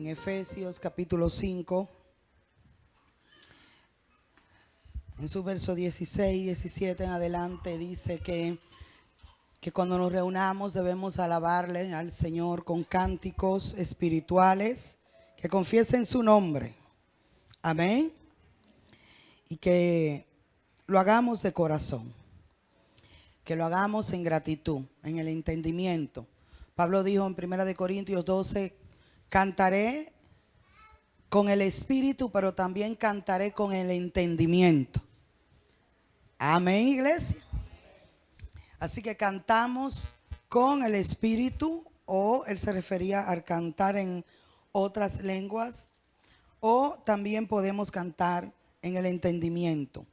en Efesios capítulo 5, en su verso 16 y 17 en adelante, dice que cuando nos reunamos debemos alabarle al Señor con cánticos espirituales que confiesen su nombre. Amén. Y que lo hagamos de corazón, que lo hagamos en gratitud, en el entendimiento. Pablo dijo en 1 Corintios 12, cantaré con el espíritu, pero también cantaré con el entendimiento. Amén, iglesia. Así que cantamos con el espíritu, o él se refería al cantar en otras lenguas, o también podemos cantar en el entendimiento.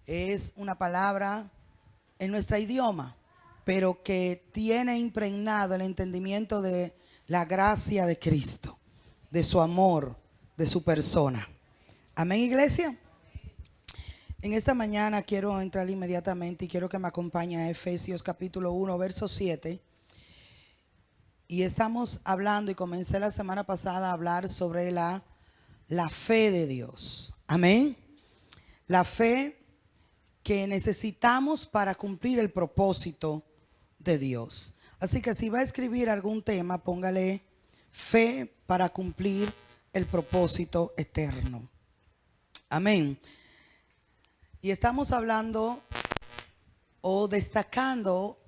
Es una palabra en nuestro idioma, pero que tiene impregnado el entendimiento de la gracia de Cristo, de su amor, de su persona. Amén, iglesia. En esta mañana quiero entrar inmediatamente y quiero que me acompañe a Efesios capítulo 1, verso 7. Y estamos hablando, y comencé la semana pasada a hablar sobre la fe de Dios. Amén. La fe que necesitamos para cumplir el propósito de Dios. Así que si va a escribir algún tema, póngale fe para cumplir el propósito eterno. Amén. Y estamos hablando o destacando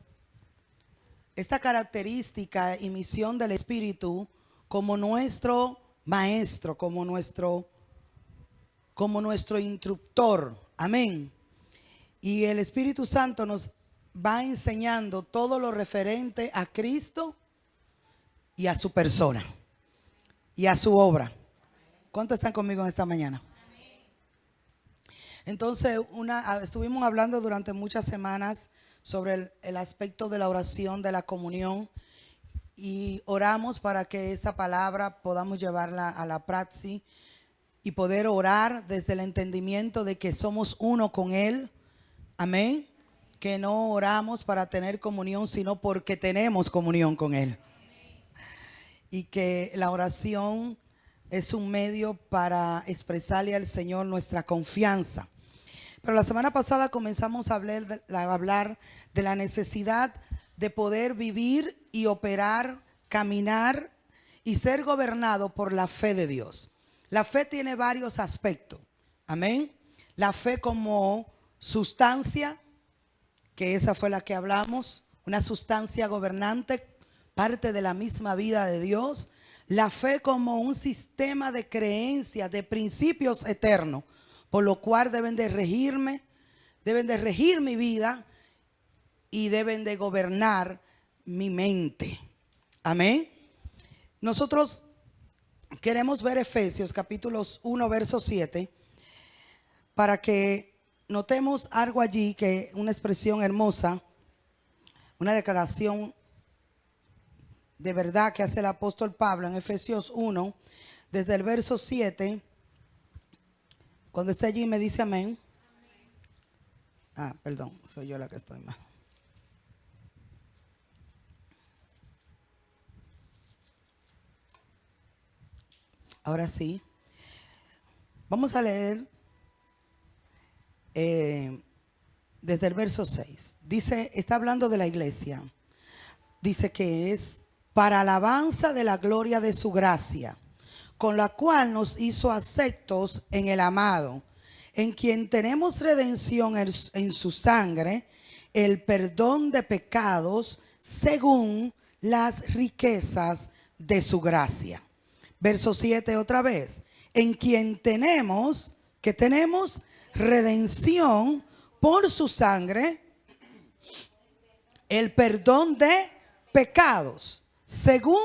esta característica y misión del Espíritu como nuestro maestro, como nuestro instructor. Amén. Y el Espíritu Santo nos va enseñando todo lo referente a Cristo y a su persona y a su obra. ¿Cuántos están conmigo en esta mañana? Entonces, estuvimos hablando durante muchas semanas sobre el aspecto de la oración, de la comunión, y oramos para que esta palabra podamos llevarla a la praxis y poder orar desde el entendimiento de que somos uno con Él. Amén. Que no oramos para tener comunión, sino porque tenemos comunión con Él. Y que la oración es un medio para expresarle al Señor nuestra confianza. Pero la semana pasada comenzamos a hablar de la necesidad de poder vivir y operar, caminar y ser gobernado por la fe de Dios. La fe tiene varios aspectos. Amén. La fe como sustancia, que esa fue la que hablamos, una sustancia gobernante, parte de la misma vida de Dios. La fe como un sistema de creencias, de principios eternos, por lo cual deben de regirme, deben de regir mi vida y deben de gobernar mi mente. Amén. Nosotros queremos ver Efesios capítulos 1, verso 7, para que notemos algo allí, que una expresión hermosa, una declaración de verdad que hace el apóstol Pablo en Efesios 1, desde el verso 7. Cuando esté allí me dice amén. Perdón, soy yo la que estoy mal. Ahora sí. Vamos a leer desde el verso 6. Dice, está hablando de la iglesia. Dice que es para alabanza de la gloria de su gracia, con la cual nos hizo aceptos en el amado, en quien tenemos redención en su sangre, el perdón de pecados según las riquezas de su gracia. Verso 7 otra vez. En quien tenemos, ¿qué tenemos? Redención por su sangre, el perdón de pecados según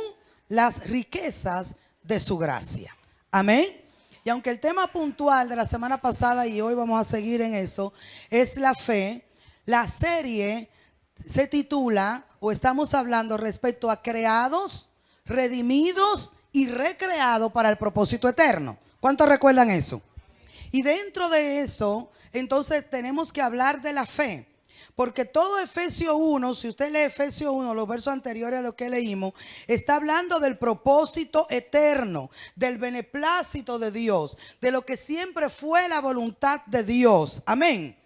las riquezas de su gracia. Amén. Y aunque el tema puntual de la semana pasada y hoy vamos a seguir en eso es la fe, la serie se titula, o estamos hablando respecto a creados, redimidos y recreados para el propósito eterno. ¿Cuántos recuerdan eso? Y dentro de eso, entonces tenemos que hablar de la fe, Porque todo Efesios 1, si usted lee Efesios 1, los versos anteriores a lo que leímos, está hablando del propósito eterno, del beneplácito de Dios, de lo que siempre fue la voluntad de Dios. Amén.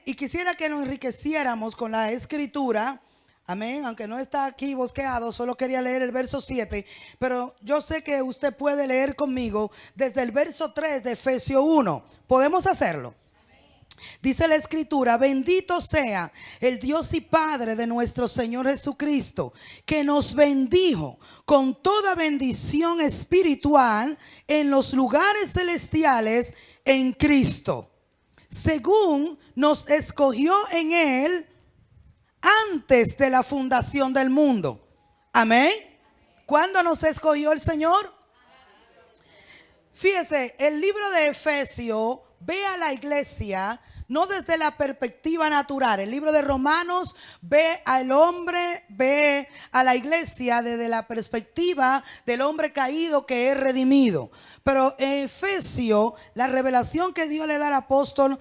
Y quisiera que nos enriqueciéramos con la escritura. Amén, aunque no está aquí bosqueado, solo quería leer el verso 7, pero yo sé que usted puede leer conmigo desde el verso 3 de Efesios 1. ¿Podemos hacerlo? Dice la escritura: bendito sea el Dios y Padre de nuestro Señor Jesucristo, que nos bendijo con toda bendición espiritual en los lugares celestiales en Cristo, según nos escogió en Él antes de la fundación del mundo. Amén. ¿Cuándo nos escogió el Señor? Fíjese, el libro de Efesios ve a la iglesia no desde la perspectiva natural. El libro de Romanos ve al hombre, ve a la iglesia desde la perspectiva del hombre caído que es redimido. Pero en Efesios, la revelación que Dios le da al apóstol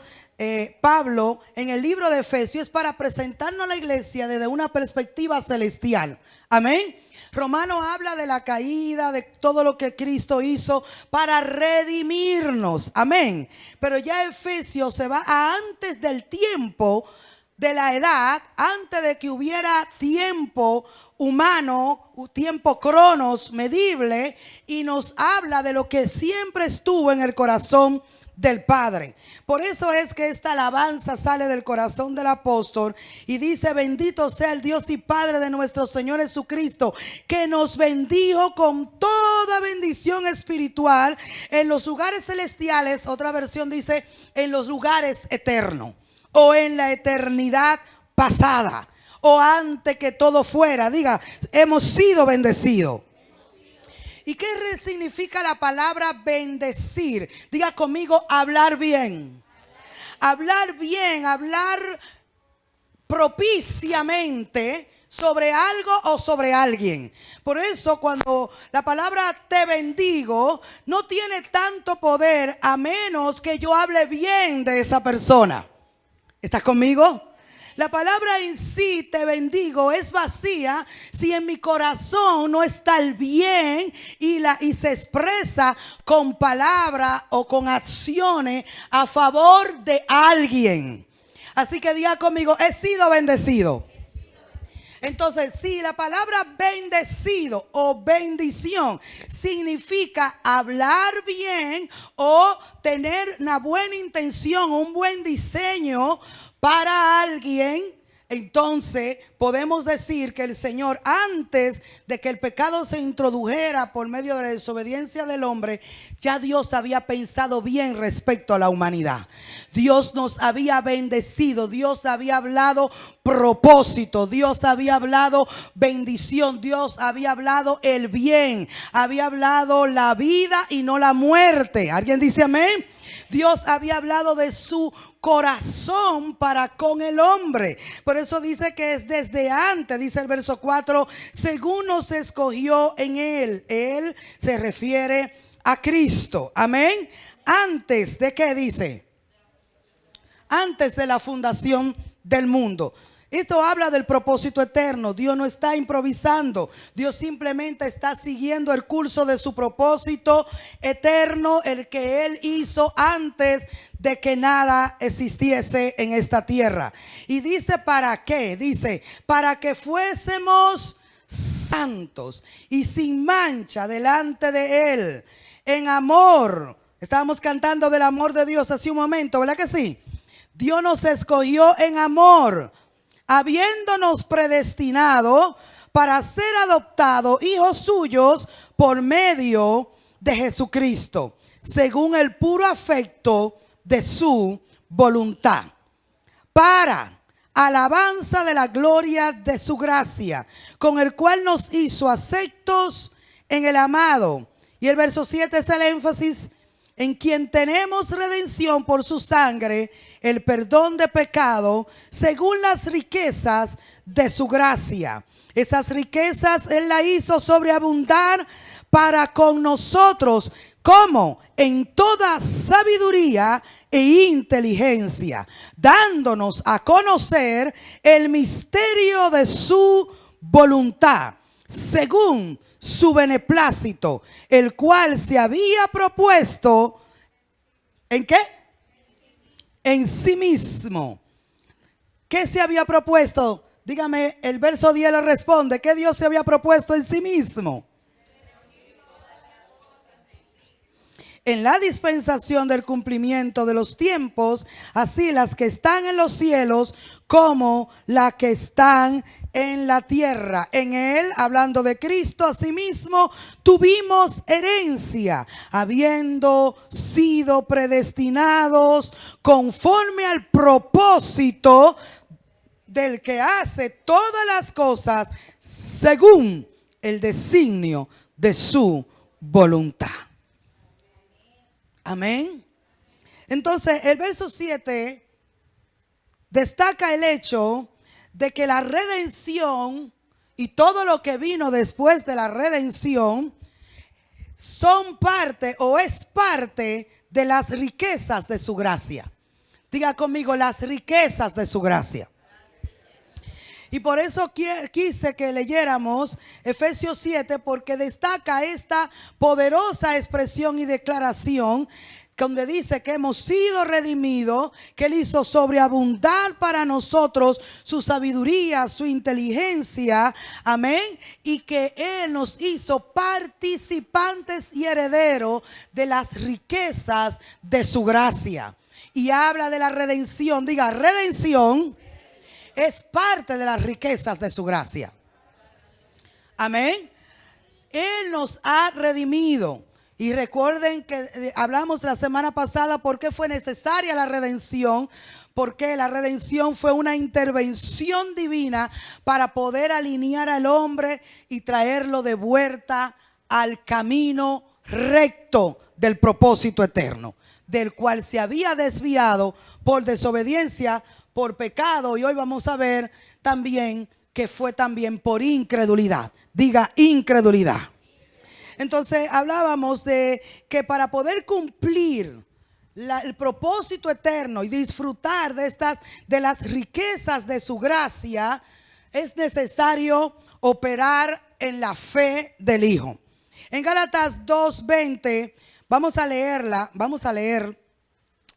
Pablo en el libro de Efesios es para presentarnos a la iglesia desde una perspectiva celestial. Amén. Romano habla de la caída, de todo lo que Cristo hizo para redimirnos. Amén. Pero ya Efesios se va a antes del tiempo de la edad, antes de que hubiera tiempo humano, tiempo cronos medible, y nos habla de lo que siempre estuvo en el corazón del Padre. Por eso es que esta alabanza sale del corazón del apóstol y dice: bendito sea el Dios y Padre de nuestro Señor Jesucristo, que nos bendijo con toda bendición espiritual en los lugares celestiales. Otra versión dice en los lugares eternos, o en la eternidad pasada, o antes que todo fuera. Diga, hemos sido bendecidos. ¿Y qué significa la palabra bendecir? Diga conmigo: hablar bien. Hablar bien, hablar propiciamente sobre algo o sobre alguien. Por eso cuando la palabra te bendigo no tiene tanto poder a menos que yo hable bien de esa persona. ¿Estás conmigo? La palabra en sí, te bendigo, es vacía si en mi corazón no está el bien y se expresa con palabras o con acciones a favor de alguien. Así que diga conmigo: he sido bendecido. Entonces, si la palabra bendecido o bendición significa hablar bien o tener una buena intención, un buen diseño para alguien, entonces podemos decir que el Señor, antes de que el pecado se introdujera por medio de la desobediencia del hombre, ya Dios había pensado bien respecto a la humanidad. Dios nos había bendecido, Dios había hablado propósito, Dios había hablado bendición, Dios había hablado el bien, había hablado la vida y no la muerte. ¿Alguien dice amén? Dios había hablado de su corazón para con el hombre. Por eso dice que es desde antes, dice el verso 4, según nos escogió en Él. Él se refiere a Cristo. Amén. Antes de qué dice? Antes de la fundación del mundo. Esto habla del propósito eterno. Dios no está improvisando. Dios simplemente está siguiendo el curso de su propósito eterno, el que Él hizo antes de que nada existiese en esta tierra. Y dice, ¿para qué? Dice, para que fuésemos santos y sin mancha delante de Él, en amor. Estábamos cantando del amor de Dios hace un momento, ¿verdad que sí? Dios nos escogió en amor, habiéndonos predestinado para ser adoptados hijos suyos por medio de Jesucristo, según el puro afecto de su voluntad, para alabanza de la gloria de su gracia, con el cual nos hizo aceptos en el amado. Y el verso 7 es el énfasis: en quien tenemos redención por su sangre, el perdón de pecado, según las riquezas de su gracia. Esas riquezas Él la hizo sobreabundar para con nosotros, como en toda sabiduría e inteligencia, dándonos a conocer el misterio de su voluntad, según su beneplácito, el cual se había propuesto, ¿en qué? En sí mismo. ¿Qué se había propuesto? Dígame, el verso 10 le responde, ¿qué Dios se había propuesto en sí mismo? En la dispensación del cumplimiento de los tiempos, así las que están en los cielos como las que están en la tierra. En él, hablando de Cristo, asimismo, tuvimos herencia, habiendo sido predestinados conforme al propósito del que hace todas las cosas según el designio de su voluntad. Amén. Entonces, el verso 7 destaca el hecho de que la redención y todo lo que vino después de la redención son parte o es parte de las riquezas de su gracia. Diga conmigo, las riquezas de su gracia. Y por eso quise que leyéramos Efesios 7, porque destaca esta poderosa expresión y declaración donde dice que hemos sido redimidos, que Él hizo sobreabundar para nosotros su sabiduría, su inteligencia, amén, y que Él nos hizo participantes y herederos de las riquezas de su gracia. Y habla de la redención, diga, redención es parte de las riquezas de su gracia. Amén. Él nos ha redimido. Y recuerden que hablamos la semana pasada por qué fue necesaria la redención. Porque la redención fue una intervención divina para poder alinear al hombre y traerlo de vuelta al camino recto del propósito eterno, del cual se había desviado por desobediencia, por pecado, y hoy vamos a ver también que fue también por incredulidad. Diga, incredulidad. Entonces hablábamos de que para poder cumplir el propósito eterno y disfrutar de las riquezas de su gracia, es necesario operar en la fe del Hijo. En Gálatas 2:20, vamos a leer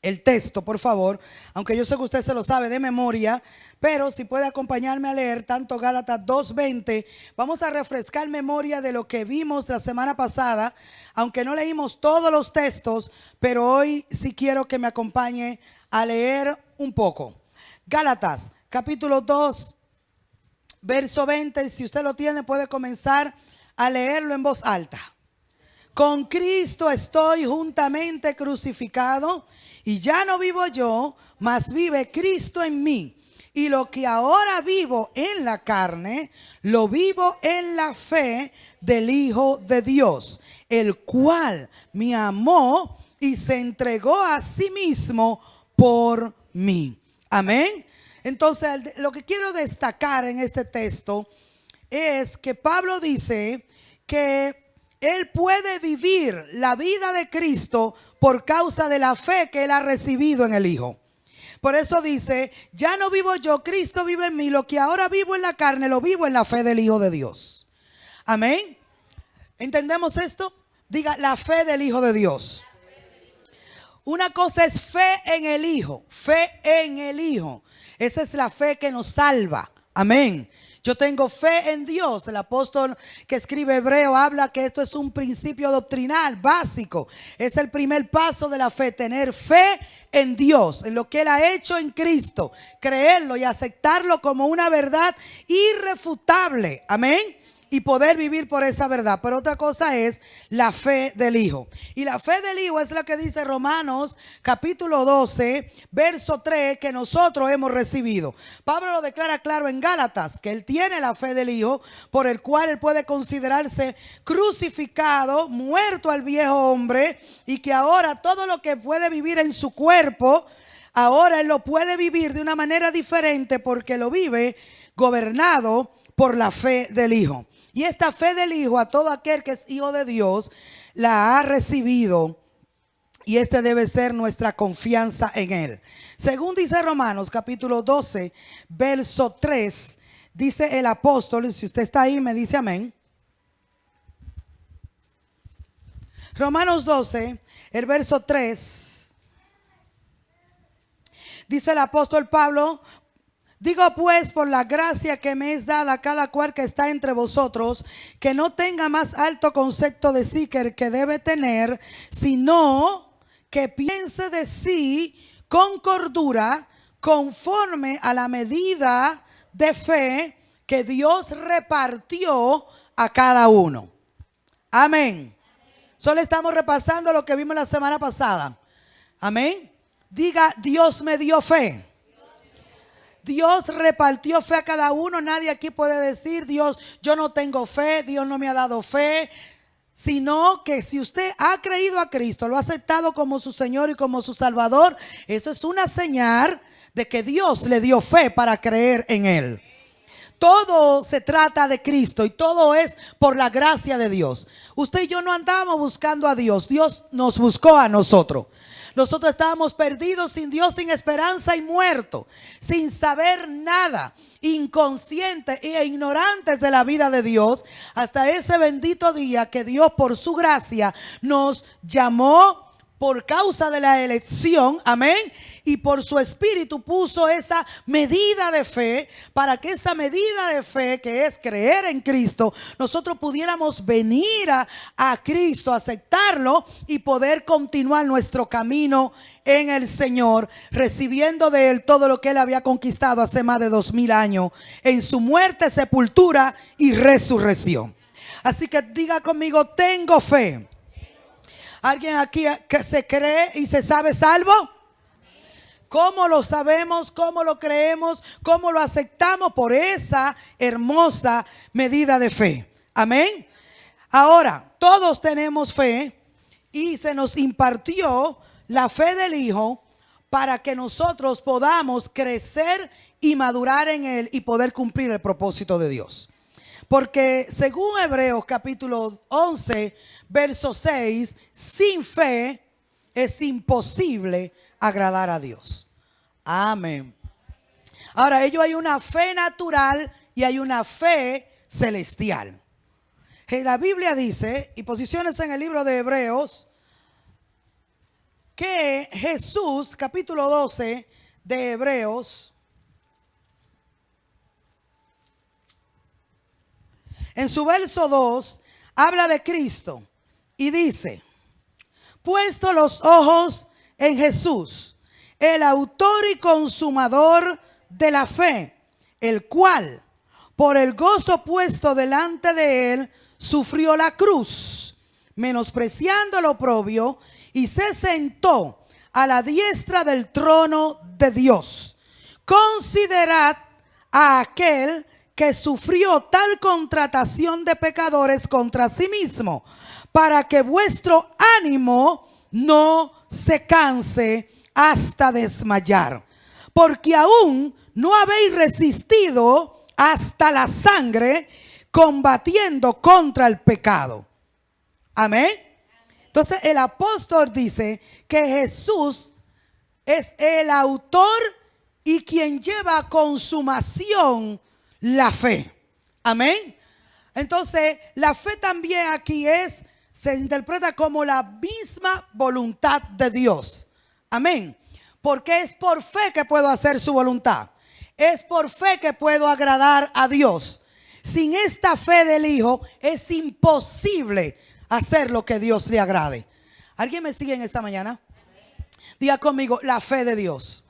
el texto, por favor, aunque yo sé que usted se lo sabe de memoria, pero si puede acompañarme a leer tanto Gálatas 2:20, vamos a refrescar memoria de lo que vimos la semana pasada, aunque no leímos todos los textos, pero hoy sí quiero que me acompañe a leer un poco. Gálatas, capítulo 2, verso 20, si usted lo tiene puede comenzar a leerlo en voz alta. Con Cristo estoy juntamente crucificado, y ya no vivo yo, mas vive Cristo en mí. Y lo que ahora vivo en la carne, lo vivo en la fe del Hijo de Dios, el cual me amó y se entregó a sí mismo por mí. Amén. Entonces, lo que quiero destacar en este texto es que Pablo dice que él puede vivir la vida de Cristo por causa de la fe que él ha recibido en el Hijo. Por eso dice, ya no vivo yo, Cristo vive en mí. Lo que ahora vivo en la carne, lo vivo en la fe del Hijo de Dios. Amén. ¿Entendemos esto? Diga, la fe del Hijo de Dios. Una cosa es fe en el Hijo, fe en el Hijo. Esa es la fe que nos salva. Amén. Yo tengo fe en Dios. El apóstol que escribe Hebreo habla que esto es un principio doctrinal básico. Es el primer paso de la fe, tener fe en Dios, en lo que Él ha hecho en Cristo. Creerlo y aceptarlo como una verdad irrefutable. Amén. Y poder vivir por esa verdad. Pero otra cosa es la fe del Hijo. Y la fe del Hijo es la que dice Romanos capítulo 12, verso 3, que nosotros hemos recibido. Pablo lo declara claro en Gálatas, que él tiene la fe del Hijo, por el cual él puede considerarse crucificado, muerto al viejo hombre, y que ahora todo lo que puede vivir en su cuerpo, ahora él lo puede vivir de una manera diferente, porque lo vive gobernado por la fe del Hijo. Y esta fe del Hijo, a todo aquel que es hijo de Dios, la ha recibido y este debe ser nuestra confianza en Él. Según dice Romanos capítulo 12, verso 3, dice el apóstol, si usted está ahí me dice amén. Romanos 12, el verso 3, dice el apóstol Pablo: digo pues, por la gracia que me es dada a cada cual que está entre vosotros, que no tenga más alto concepto de sí que el que debe tener, sino que piense de sí con cordura, conforme a la medida de fe que Dios repartió a cada uno. Amén. Solo estamos repasando lo que vimos la semana pasada. Amén. Diga: Dios me dio fe. Dios repartió fe a cada uno. Nadie aquí puede decir: Dios, yo no tengo fe, Dios no me ha dado fe. Sino que si usted ha creído a Cristo, lo ha aceptado como su Señor y como su Salvador, eso es una señal de que Dios le dio fe para creer en Él. Todo se trata de Cristo y todo es por la gracia de Dios. Usted y yo no andamos buscando a Dios, Dios nos buscó a nosotros. Nosotros estábamos perdidos, sin Dios, sin esperanza y muertos, sin saber nada, inconscientes e ignorantes de la vida de Dios, hasta ese bendito día que Dios por su gracia nos llamó por causa de la elección, amén, y por su espíritu puso esa medida de fe, para que esa medida de fe, que es creer en Cristo, nosotros pudiéramos venir a Cristo, aceptarlo y poder continuar nuestro camino en el Señor, recibiendo de Él todo lo que Él había conquistado hace más de 2000 años en su muerte, sepultura y resurrección. Así que diga conmigo: tengo fe. ¿Alguien aquí que se cree y se sabe salvo? ¿Cómo lo sabemos? ¿Cómo lo creemos? ¿Cómo lo aceptamos? Por esa hermosa medida de fe. Amén. Ahora, todos tenemos fe y se nos impartió la fe del Hijo para que nosotros podamos crecer y madurar en Él y poder cumplir el propósito de Dios. Porque según Hebreos capítulo 11, verso 6, sin fe es imposible agradar a Dios. Amén. Ahora, hay una fe natural y hay una fe celestial. La Biblia dice, y posiciones en el libro de Hebreos, que Jesús, capítulo 12 de Hebreos, en su verso 2, habla de Cristo y dice: puesto los ojos en Jesús, el autor y consumador de la fe, el cual, por el gozo puesto delante de él, sufrió la cruz, menospreciando lo oprobio, y se sentó a la diestra del trono de Dios. Considerad a aquel que sufrió tal contratación de pecadores contra sí mismo, para que vuestro ánimo no se canse hasta desmayar, porque aún no habéis resistido hasta la sangre, combatiendo contra el pecado. Amén. Entonces el apóstol dice que Jesús es el autor y quien lleva a consumación la fe. Amén. Entonces la fe también aquí se interpreta como la misma voluntad de Dios. Amén. Porque es por fe que puedo hacer su voluntad. Es por fe que puedo agradar a Dios. Sin esta fe del Hijo es imposible hacer lo que Dios le agrade. ¿Alguien me sigue en esta mañana? Diga conmigo: la fe de Dios.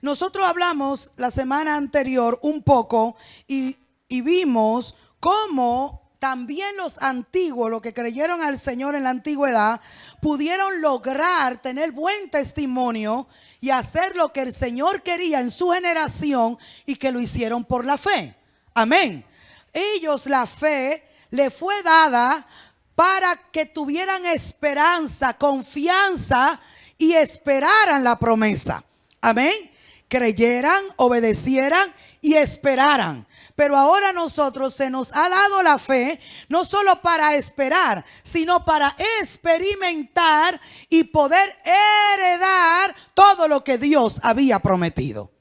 Nosotros hablamos la semana anterior un poco y vimos cómo también los antiguos, los que creyeron al Señor en la antigüedad, pudieron lograr tener buen testimonio y hacer lo que el Señor quería en su generación, y que lo hicieron por la fe. Amén. Ellos, la fe le fue dada para que tuvieran esperanza, confianza y esperaran la promesa. Amén. Creyeran, obedecieran y esperaran. Pero ahora a nosotros se nos ha dado la fe, no solo para esperar, sino para experimentar y poder heredar todo lo que Dios había prometido.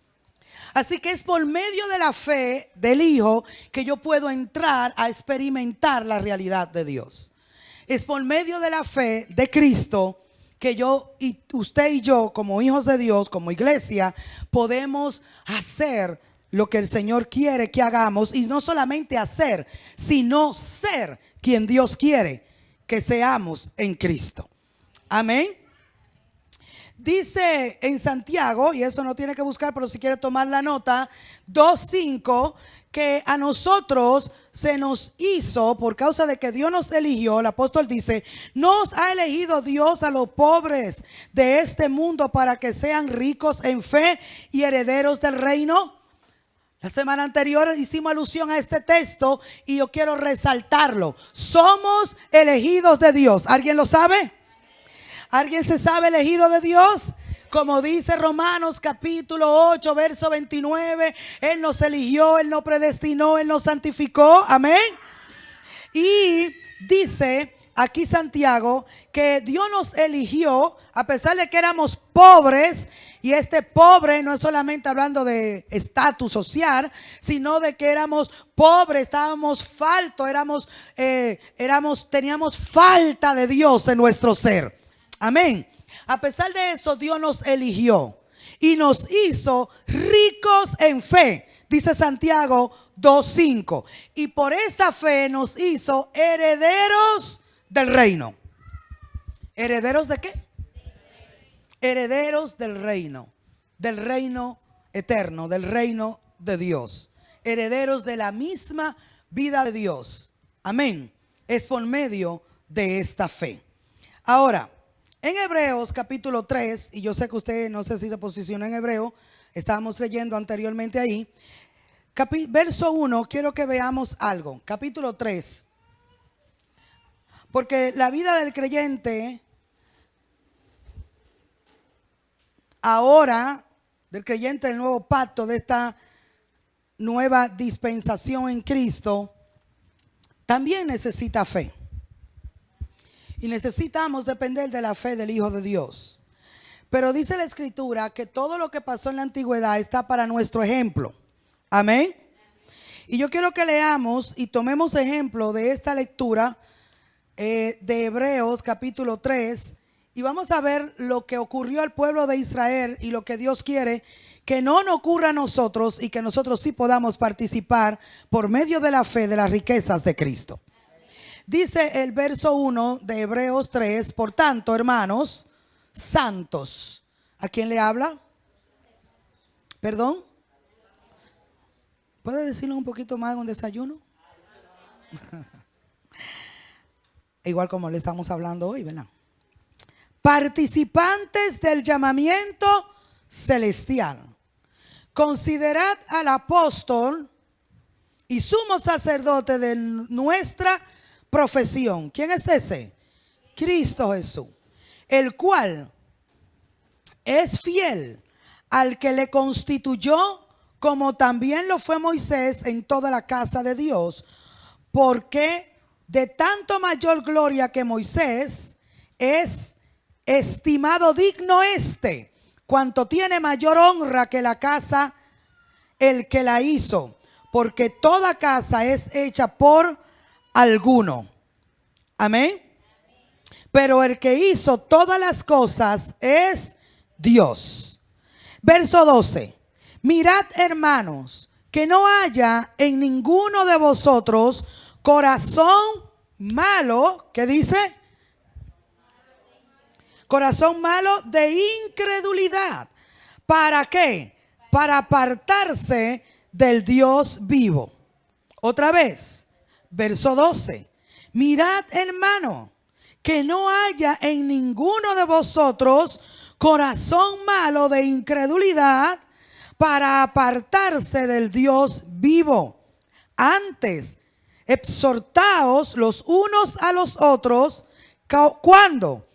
Así que es por medio de la fe del Hijo que yo puedo entrar a experimentar la realidad de Dios. Es por medio de la fe de Cristo que yo y usted y yo, como hijos de Dios, como iglesia, podemos hacer lo que el Señor quiere que hagamos. Y no solamente hacer, sino ser quien Dios quiere que seamos en Cristo. Amén. Dice en Santiago, y eso no tiene que buscar, pero si quiere tomar la nota, 2:5, que a nosotros se nos hizo, por causa de que Dios nos eligió, el apóstol dice, nos ha elegido Dios a los pobres de este mundo para que sean ricos en fe y herederos del reino. La semana anterior hicimos alusión a este texto y yo quiero resaltarlo. Somos elegidos de Dios. ¿Alguien lo sabe? ¿Alguien se sabe elegido de Dios? Como dice Romanos capítulo 8, verso 29, Él nos eligió, Él nos predestinó, Él nos santificó. Amén. Y dice aquí Santiago que Dios nos eligió a pesar de que éramos pobres. Y este pobre no es solamente hablando de estatus social, sino de que éramos pobres, estábamos faltos, teníamos falta de Dios en nuestro ser. Amén. A pesar de eso, Dios nos eligió y nos hizo ricos en fe, dice Santiago 2:5. Y por esa fe nos hizo herederos del reino. ¿Herederos de qué? Herederos del reino eterno, del reino de Dios. Herederos de la misma vida de Dios. Amén. Es por medio de esta fe. Ahora, en Hebreos capítulo 3, y yo sé que usted no sé si se posiciona en hebreo, estábamos leyendo anteriormente ahí, verso 1, quiero que veamos algo, capítulo 3, porque la vida del creyente, ahora, del creyente del nuevo pacto, de esta nueva dispensación en Cristo, también necesita fe. Y necesitamos depender de la fe del Hijo de Dios. Pero dice la Escritura que todo lo que pasó en la antigüedad está para nuestro ejemplo. Amén. Y yo quiero que leamos y tomemos ejemplo de esta lectura de Hebreos capítulo 3. Y vamos a ver lo que ocurrió al pueblo de Israel y lo que Dios quiere que no nos ocurra a nosotros y que nosotros sí podamos participar por medio de la fe de las riquezas de Cristo. Dice el verso 1 de Hebreos 3, por tanto, hermanos, santos. ¿A quién le habla? ¿Perdón? ¿Puede decirlo un poquito más de un desayuno? Igual como le estamos hablando hoy, ¿verdad? Participantes del llamamiento celestial. Considerad al apóstol y sumo sacerdote de nuestra profesión. ¿Quién es ese? Cristo Jesús, el cual es fiel al que le constituyó, como también lo fue Moisés en toda la casa de Dios, porque de tanto mayor gloria que Moisés es estimado digno cuanto tiene mayor honra que la casa el que la hizo, porque toda casa es hecha por alguno. Amén. Pero el que hizo todas las cosas es Dios. Verso 12. Mirad, hermanos, que no haya en ninguno de vosotros corazón malo. ¿Qué dice? Corazón malo de incredulidad. ¿Para qué? Para apartarse del Dios vivo. Otra vez. Verso 12. Mirad, hermano, que no haya en ninguno de vosotros corazón malo de incredulidad para apartarse del Dios vivo. Antes, exhortaos los unos a los otros. ¿Cuándo?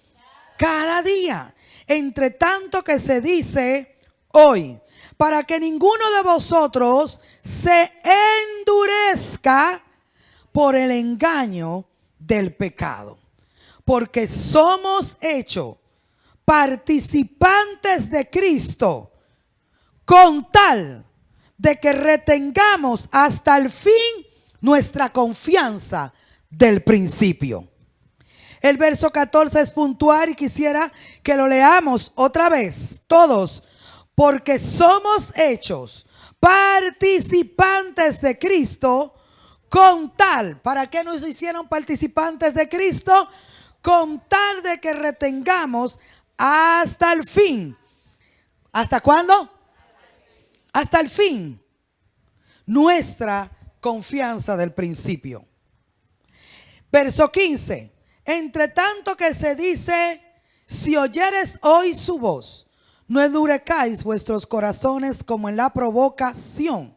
Cada día. Entre tanto que se dice hoy, para que ninguno de vosotros se endurezca por el engaño del pecado, porque somos hechos participantes de Cristo, con tal de que retengamos hasta el fin nuestra confianza del principio. El verso 14 es puntual y quisiera que lo leamos otra vez, todos. Porque somos hechos participantes de Cristo, con tal, ¿para qué nos hicieron participantes de Cristo? Con tal de que retengamos hasta el fin. ¿Hasta cuándo? Hasta el fin. Nuestra confianza del principio. Verso 15. Entre tanto que se dice, si oyeres hoy su voz, no endurezcáis vuestros corazones como en la provocación.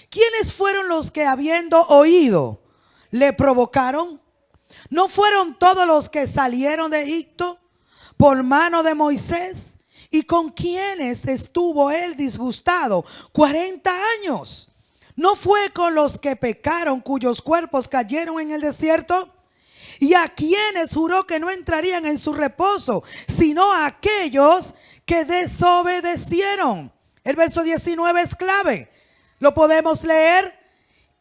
¿Quiénes fueron los que habiendo oído le provocaron? ¿No fueron todos los que salieron de Egipto por mano de Moisés? ¿Y con quiénes estuvo él disgustado 40 años? ¿No fue con los que pecaron, cuyos cuerpos cayeron en el desierto? ¿Y a quienes juró que no entrarían en su reposo, sino a aquellos que desobedecieron? El verso 19 es clave. Lo podemos leer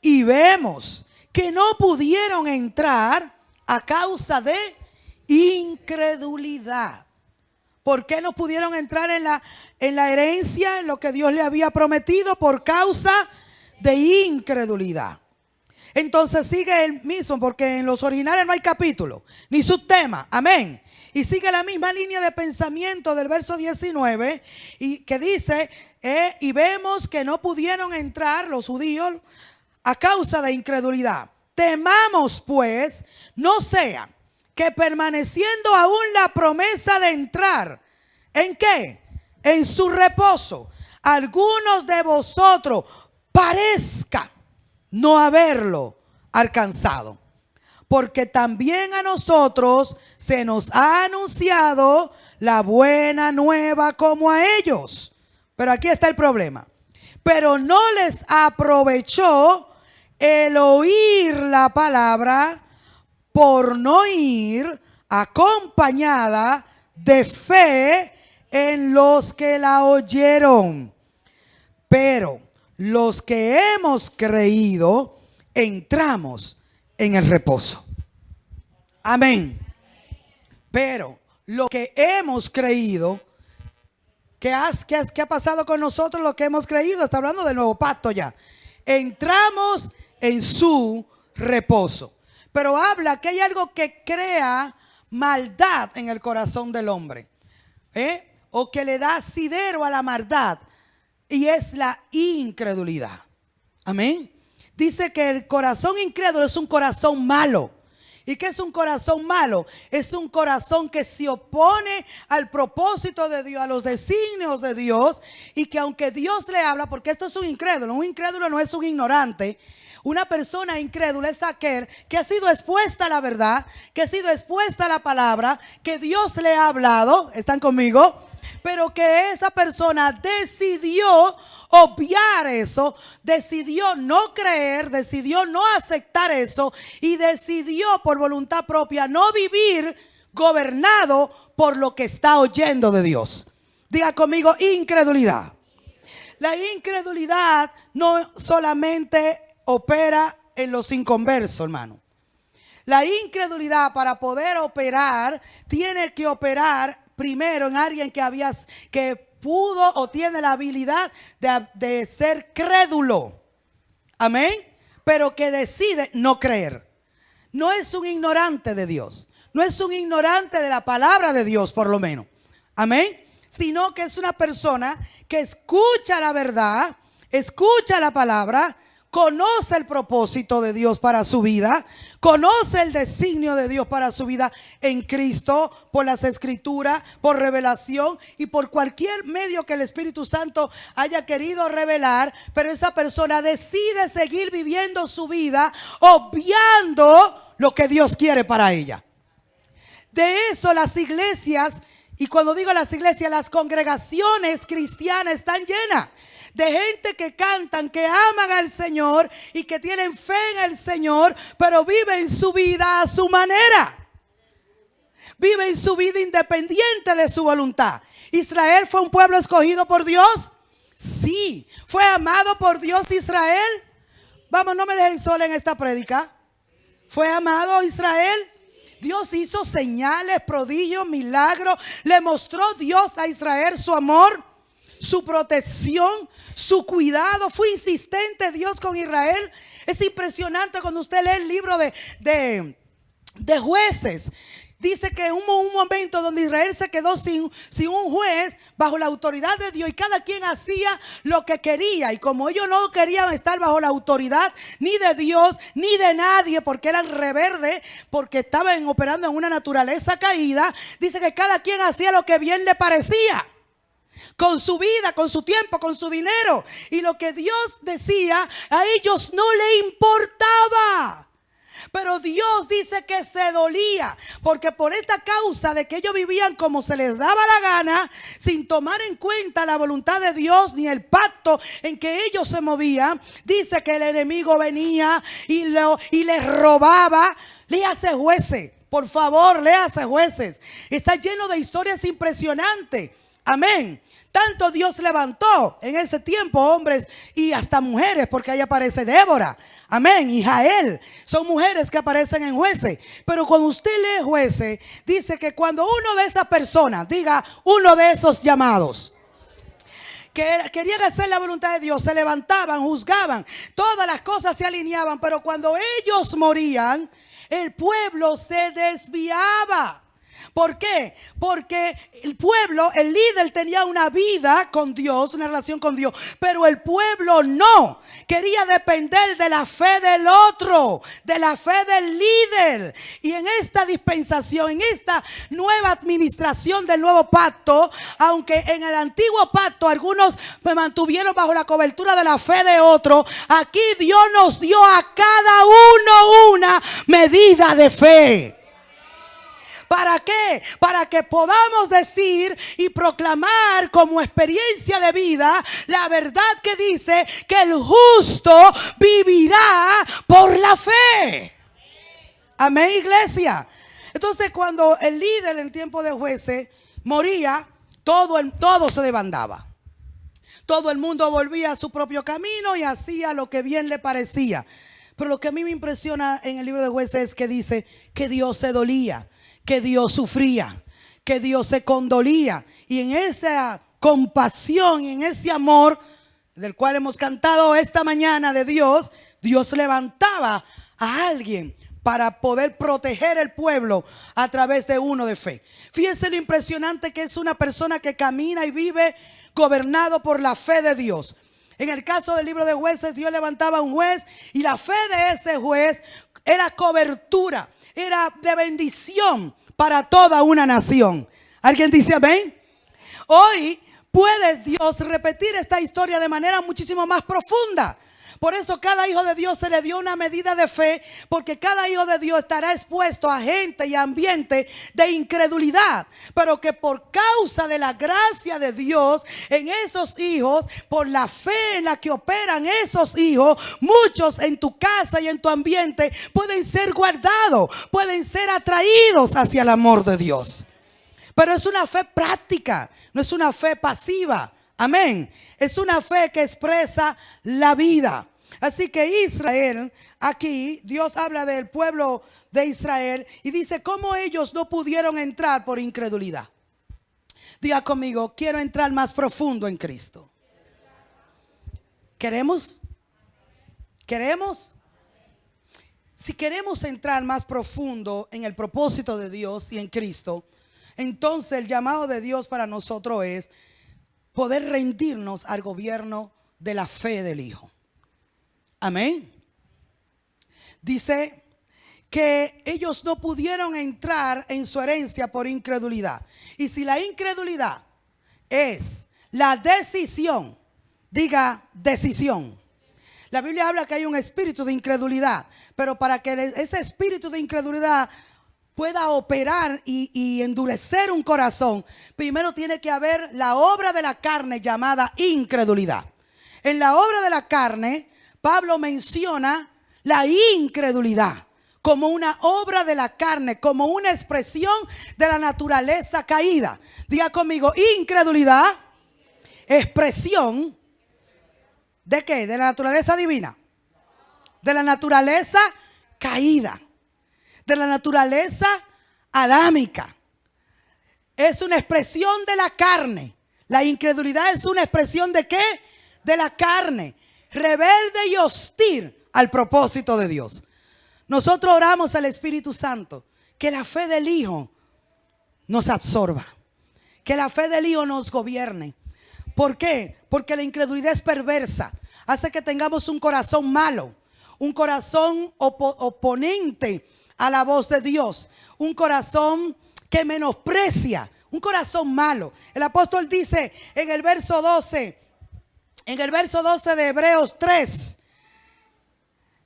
y vemos que no pudieron entrar a causa de incredulidad. ¿Por qué no pudieron entrar en la herencia, en lo que Dios le había prometido? Por causa de incredulidad. Entonces sigue el mismo, porque en los originales no hay capítulo, ni subtema, amén. Y sigue la misma línea de pensamiento del verso 19, y que dice, y vemos que no pudieron entrar los judíos a causa de incredulidad. Temamos pues, no sea que permaneciendo aún la promesa de entrar, ¿en qué? En su reposo, algunos de vosotros parezca no haberlo alcanzado. Porque también a nosotros se nos ha anunciado la buena nueva como a ellos. Pero aquí está el problema. Pero no les aprovechó el oír la palabra por no ir acompañada de fe en los que la oyeron. Pero los que hemos creído, entramos en el reposo. Amén. Pero lo que hemos creído, ¿qué ha pasado con nosotros lo que hemos creído? Está hablando del nuevo pacto ya. Entramos en su reposo. Pero habla que hay algo que crea maldad en el corazón del hombre, o que le da asidero a la maldad. Y es la incredulidad. Amén. Dice que el corazón incrédulo es un corazón malo. ¿Y qué es un corazón malo? Es un corazón que se opone al propósito de Dios, a los designios de Dios. Y que aunque Dios le habla, porque esto es un incrédulo no es un ignorante. Una persona incrédula es aquel que ha sido expuesta a la verdad, que ha sido expuesta a la palabra, que Dios le ha hablado. ¿Están conmigo? Pero que esa persona decidió obviar eso, decidió no creer, decidió no aceptar eso y decidió por voluntad propia no vivir gobernado por lo que está oyendo de Dios. Diga conmigo, incredulidad. La incredulidad no solamente opera en los inconversos, hermano. La incredulidad, para poder operar, tiene que operar primero en alguien que pudo o tiene la habilidad de ser crédulo. Amén. Pero que decide no creer. No es un ignorante de Dios. No es un ignorante de la palabra de Dios, por lo menos. Amén. Sino que es una persona que escucha la verdad, escucha la palabra, conoce el propósito de Dios para su vida, conoce el designio de Dios para su vida en Cristo, por las escrituras, por revelación y por cualquier medio que el Espíritu Santo haya querido revelar. Pero esa persona decide seguir viviendo su vida obviando lo que Dios quiere para ella. De eso las iglesias, y cuando digo las iglesias, las congregaciones cristianas están llenas de gente que cantan, que aman al Señor y que tienen fe en el Señor, pero viven su vida a su manera. Viven su vida independiente de su voluntad. ¿Israel fue un pueblo escogido por Dios? Sí. ¿Fue amado por Dios Israel? Vamos, no me dejen sola en esta prédica. ¿Fue amado Israel? Dios hizo señales, prodigios, milagros. Le mostró Dios a Israel su amor, su protección, su cuidado. Fue insistente Dios con Israel. Es impresionante cuando usted lee el libro de Jueces. Dice que hubo un momento donde Israel se quedó sin un juez bajo la autoridad de Dios y cada quien hacía lo que quería. Y como ellos no querían estar bajo la autoridad ni de Dios ni de nadie porque eran rebeldes, porque estaban operando en una naturaleza caída, dice que cada quien hacía lo que bien le parecía. Con su vida, con su tiempo, con su dinero. Y lo que Dios decía a ellos no le importaba. Pero Dios dice que se dolía, porque por esta causa de que ellos vivían como se les daba la gana, sin tomar en cuenta la voluntad de Dios ni el pacto en que ellos se movían, dice que el enemigo venía y les robaba. Léase Jueces, por favor, léase Jueces. Está lleno de historias impresionantes. Amén. Tanto Dios levantó en ese tiempo hombres y hasta mujeres, porque ahí aparece Débora. Amén. Y Jael. Son mujeres que aparecen en Jueces. Pero cuando usted lee Jueces, dice que cuando uno de esas personas, diga uno de esos llamados, que querían hacer la voluntad de Dios, se levantaban, juzgaban, todas las cosas se alineaban. Pero cuando ellos morían, el pueblo se desviaba. ¿Por qué? Porque el pueblo, el líder tenía una vida con Dios, una relación con Dios, pero el pueblo no. Quería depender de la fe del otro, de la fe del líder. Y en esta dispensación, en esta nueva administración del nuevo pacto, aunque en el antiguo pacto algunos me mantuvieron bajo la cobertura de la fe de otro, aquí Dios nos dio a cada uno una medida de fe. ¿Para qué? Para que podamos decir y proclamar como experiencia de vida la verdad que dice que el justo vivirá por la fe. Amén, iglesia. Entonces, cuando el líder en tiempo de Jueces moría, todo se desbandaba. Todo el mundo volvía a su propio camino y hacía lo que bien le parecía. Pero lo que a mí me impresiona en el libro de Jueces es que dice que Dios se dolía, que Dios sufría, que Dios se condolía. Y en esa compasión y en ese amor del cual hemos cantado esta mañana de Dios, Dios levantaba a alguien para poder proteger el pueblo a través de uno de fe. Fíjense lo impresionante que es una persona que camina y vive gobernado por la fe de Dios. En el caso del libro de Jueces, Dios levantaba a un juez y la fe de ese juez era cobertura, era de bendición para toda una nación. ¿Alguien dice amén? Hoy puede Dios repetir esta historia de manera muchísimo más profunda. Por eso cada hijo de Dios se le dio una medida de fe, porque cada hijo de Dios estará expuesto a gente y ambiente de incredulidad, pero que por causa de la gracia de Dios en esos hijos, por la fe en la que operan esos hijos, muchos en tu casa y en tu ambiente pueden ser guardados, pueden ser atraídos hacia el amor de Dios. Pero es una fe práctica, no es una fe pasiva. Amén. Es una fe que expresa la vida. Así que Israel, aquí Dios habla del pueblo de Israel y dice cómo ellos no pudieron entrar por incredulidad. Diga conmigo, quiero entrar más profundo en Cristo. ¿Queremos? ¿Queremos? Si queremos entrar más profundo en el propósito de Dios y en Cristo, entonces el llamado de Dios para nosotros es poder rendirnos al gobierno de la fe del Hijo. Amén. Dice que ellos no pudieron entrar en su herencia por incredulidad. Y si la incredulidad es la decisión, diga decisión. La Biblia habla que hay un espíritu de incredulidad, pero para que ese espíritu de incredulidad pueda operar y endurecer un corazón, primero tiene que haber la obra de la carne llamada incredulidad. En la obra de la carne, Pablo menciona la incredulidad como una obra de la carne, como una expresión de la naturaleza caída. Diga conmigo, incredulidad, expresión ¿de qué? ¿De la naturaleza divina? De la naturaleza caída, de la naturaleza adámica. Es una expresión de la carne. La incredulidad es una expresión ¿de qué? De la carne, rebelde y hostil al propósito de Dios. Nosotros oramos al Espíritu Santo que la fe del Hijo nos absorba, que la fe del Hijo nos gobierne. ¿Por qué? Porque la incredulidad es perversa, hace que tengamos un corazón malo, un corazón oponente a la voz de Dios, un corazón que menosprecia, un corazón malo. El apóstol dice en el verso 12, de Hebreos 3,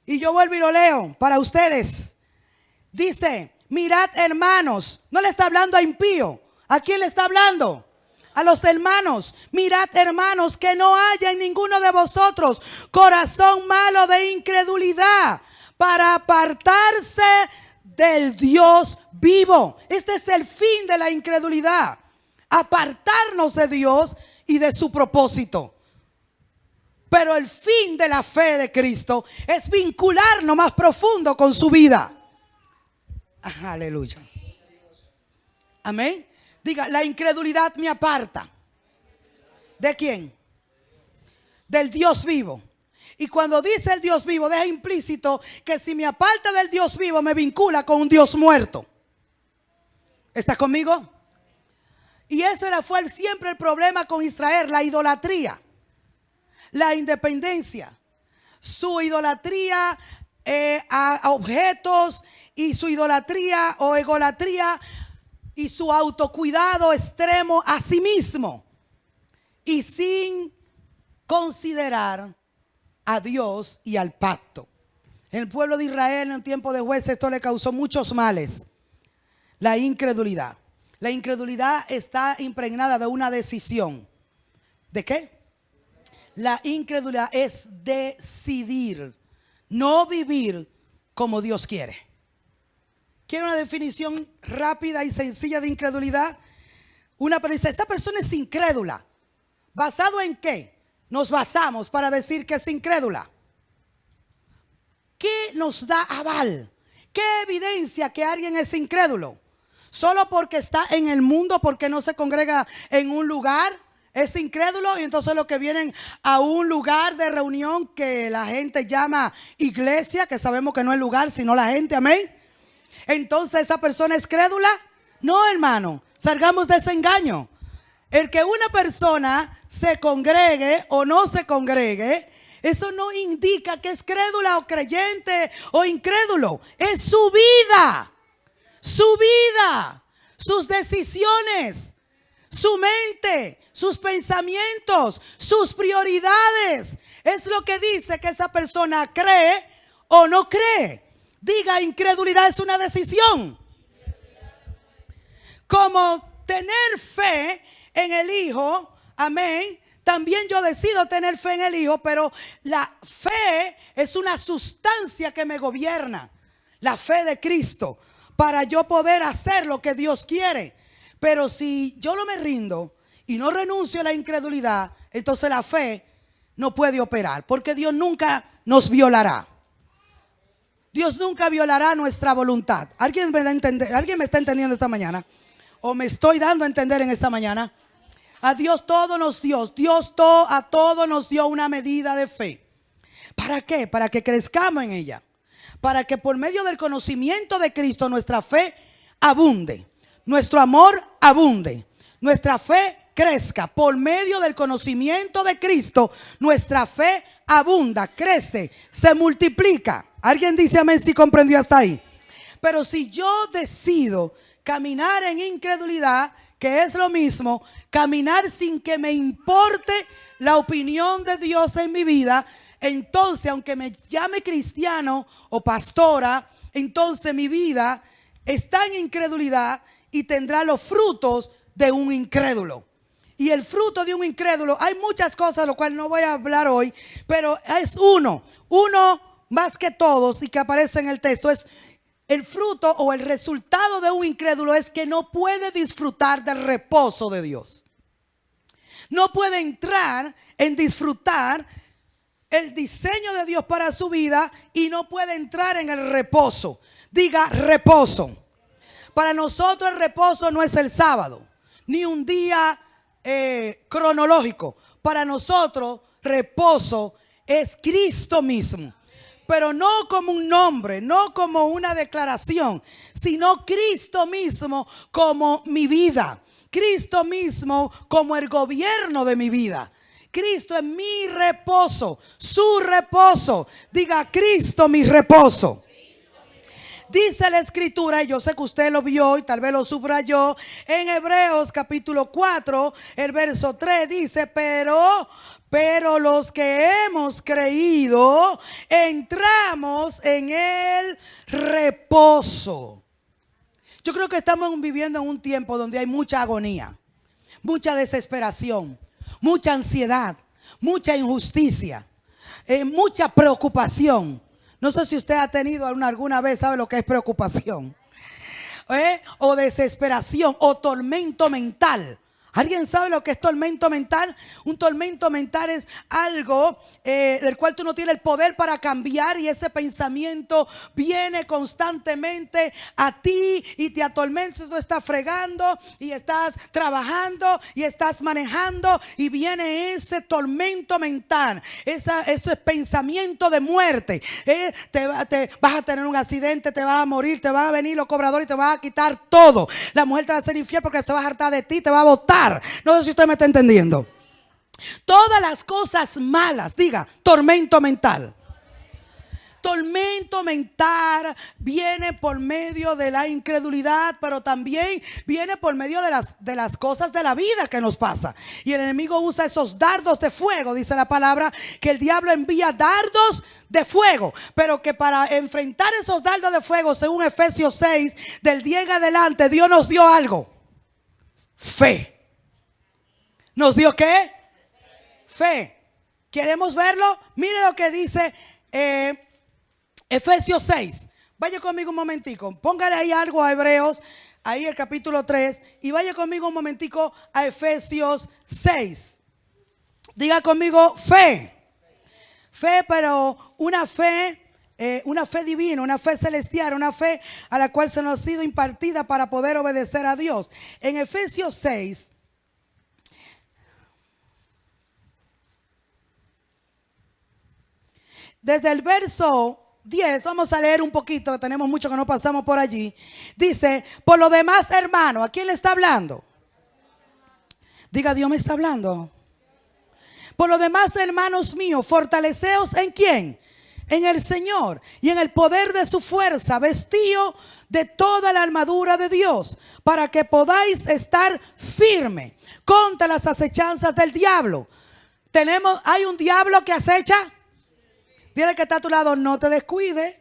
y yo vuelvo y lo leo para ustedes. Dice, mirad hermanos, no le está hablando a impío. ¿A quién le está hablando? A los hermanos. Mirad hermanos, que no haya en ninguno de vosotros corazón malo de incredulidad, para apartarse del Dios vivo. Este es el fin de la incredulidad: apartarnos de Dios y de su propósito. Pero el fin de la fe de Cristo es vincularnos más profundo con su vida. Aleluya. Amén. Diga, la incredulidad me aparta. ¿De quién? Del Dios vivo. Y cuando dice el Dios vivo, deja implícito que si me aparta del Dios vivo, me vincula con un Dios muerto. ¿Estás conmigo? Y ese fue siempre el problema con Israel: la idolatría, la independencia, su idolatría a objetos, y su idolatría o egolatría y su autocuidado extremo a sí mismo, y sin considerar a Dios y al pacto. El pueblo de Israel en un tiempo de jueces esto le causó muchos males. La incredulidad. La incredulidad está impregnada de una decisión. ¿De qué? La incredulidad es decidir no vivir como Dios quiere. ¿Quiere una definición rápida y sencilla de incredulidad? Una persona dice, esta persona es incrédula. ¿Basado en qué nos basamos para decir que es incrédula? ¿Qué nos da aval? ¿Qué evidencia que alguien es incrédulo? ¿Solo porque está en el mundo, porque no se congrega en un lugar, es incrédulo? Y entonces los que vienen a un lugar de reunión que la gente llama iglesia, que sabemos que no es lugar sino la gente, amén, entonces esa persona es crédula. No, hermano, salgamos de ese engaño. El que una persona se congregue o no se congregue, eso no indica que es crédula o creyente o incrédulo. Es su vida, sus decisiones, su mente, sus pensamientos, sus prioridades. Es lo que dice que esa persona cree o no cree. Diga, incredulidad es una decisión. Como tener fe en el Hijo, amén. También yo decido tener fe en el Hijo, pero la fe es una sustancia que me gobierna. La fe de Cristo, para yo poder hacer lo que Dios quiere. Pero si yo no me rindo y no renuncio a la incredulidad, entonces la fe no puede operar, porque Dios nunca nos violará. Dios nunca violará nuestra voluntad. ¿Alguien me da a entender? ¿Alguien me está entendiendo esta mañana? ¿O me estoy dando a entender en esta mañana? A Dios todo nos dio. A todo nos dio una medida de fe. ¿Para qué? Para que crezcamos en ella. Para que por medio del conocimiento de Cristo nuestra fe abunde. Nuestro amor abunde. Nuestra fe crezca. Por medio del conocimiento de Cristo nuestra fe abunda, crece, se multiplica. ¿Alguien dice amén si comprendió hasta ahí? Pero si yo decido caminar en incredulidad, que es lo mismo, caminar sin que me importe la opinión de Dios en mi vida, entonces aunque me llame cristiano o pastora, entonces mi vida está en incredulidad y tendrá los frutos de un incrédulo. y el fruto de un incrédulo, hay muchas cosas, lo cual no voy a hablar hoy, pero es uno más que todos y que aparece en el texto, es el fruto o el resultado de un incrédulo es que no puede disfrutar del reposo de Dios. No puede entrar en disfrutar el diseño de Dios para su vida y no puede entrar en el reposo. Diga reposo. Para nosotros el reposo no es el sábado, ni un día cronológico. Para nosotros reposo es Cristo mismo. Pero no como un nombre, no como una declaración, sino Cristo mismo como mi vida. Cristo mismo como el gobierno de mi vida. Cristo es mi reposo, su reposo. Diga Cristo mi reposo. Dice la escritura, y yo sé que usted lo vio y tal vez lo subrayó, en Hebreos capítulo 4, el verso 3 dice, pero los que hemos creído, entramos en el reposo. Yo creo que estamos viviendo en un tiempo donde hay mucha agonía, mucha desesperación, mucha ansiedad, mucha injusticia, mucha preocupación. No sé si usted ha tenido alguna vez, sabe lo que es preocupación, o desesperación, o tormento mental. ¿Alguien sabe lo que es tormento mental? Un tormento mental es algo del cual tú no tienes el poder para cambiar y ese pensamiento viene constantemente a ti y te atormenta. Tú estás fregando y estás trabajando y estás manejando y viene ese tormento mental, ese pensamiento de muerte. Vas a tener un accidente, te vas a morir, te van a venir los cobradores y te van a quitar todo. La mujer te va a hacer infiel porque se va a hartar de ti, te va a botar. No sé si usted me está entendiendo. Todas las cosas malas, diga, tormento mental. Tormento mental viene por medio de la incredulidad, pero también viene por medio de las cosas de la vida que nos pasa. Y el enemigo usa esos dardos de fuego, dice la palabra, que el diablo envía dardos de fuego, pero que para enfrentar esos dardos de fuego, según Efesios 6, del 10 en adelante, Dios nos dio algo. Fe. ¿Nos dio qué? Fe. ¿Queremos verlo? Mire lo que dice Efesios 6. Vaya conmigo un momentico. Póngale ahí algo a Hebreos, ahí el capítulo 3. Y vaya conmigo un momentico a Efesios 6. Diga conmigo fe. Fe, pero una fe divina, una fe celestial, una fe a la cual se nos ha sido impartida para poder obedecer a Dios. En Efesios 6. Desde el verso 10, vamos a leer un poquito, tenemos mucho que no pasamos por allí. Dice, por lo demás, hermano, ¿a quién le está hablando? Diga, Dios me está hablando. Por lo demás, hermanos míos, fortaleceos ¿en quién? En el Señor y en el poder de su fuerza, vestido de toda la armadura de Dios, para que podáis estar firme contra las acechanzas del diablo. Hay un diablo que acecha. Dile que está a tu lado, no te descuides,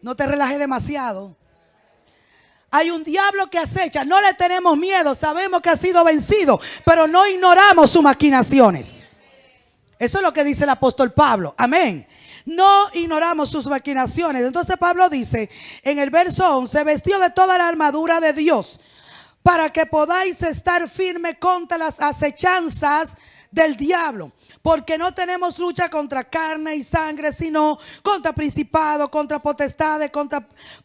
no te relajes demasiado. Hay un diablo que acecha, no le tenemos miedo, sabemos que ha sido vencido, pero no ignoramos sus maquinaciones. Eso es lo que dice el apóstol Pablo, amén. No ignoramos sus maquinaciones. Entonces Pablo dice en el verso 11, vestido de toda la armadura de Dios, para que podáis estar firme contra las acechanzas del diablo, porque no tenemos lucha contra carne y sangre, sino contra principados, contra potestades,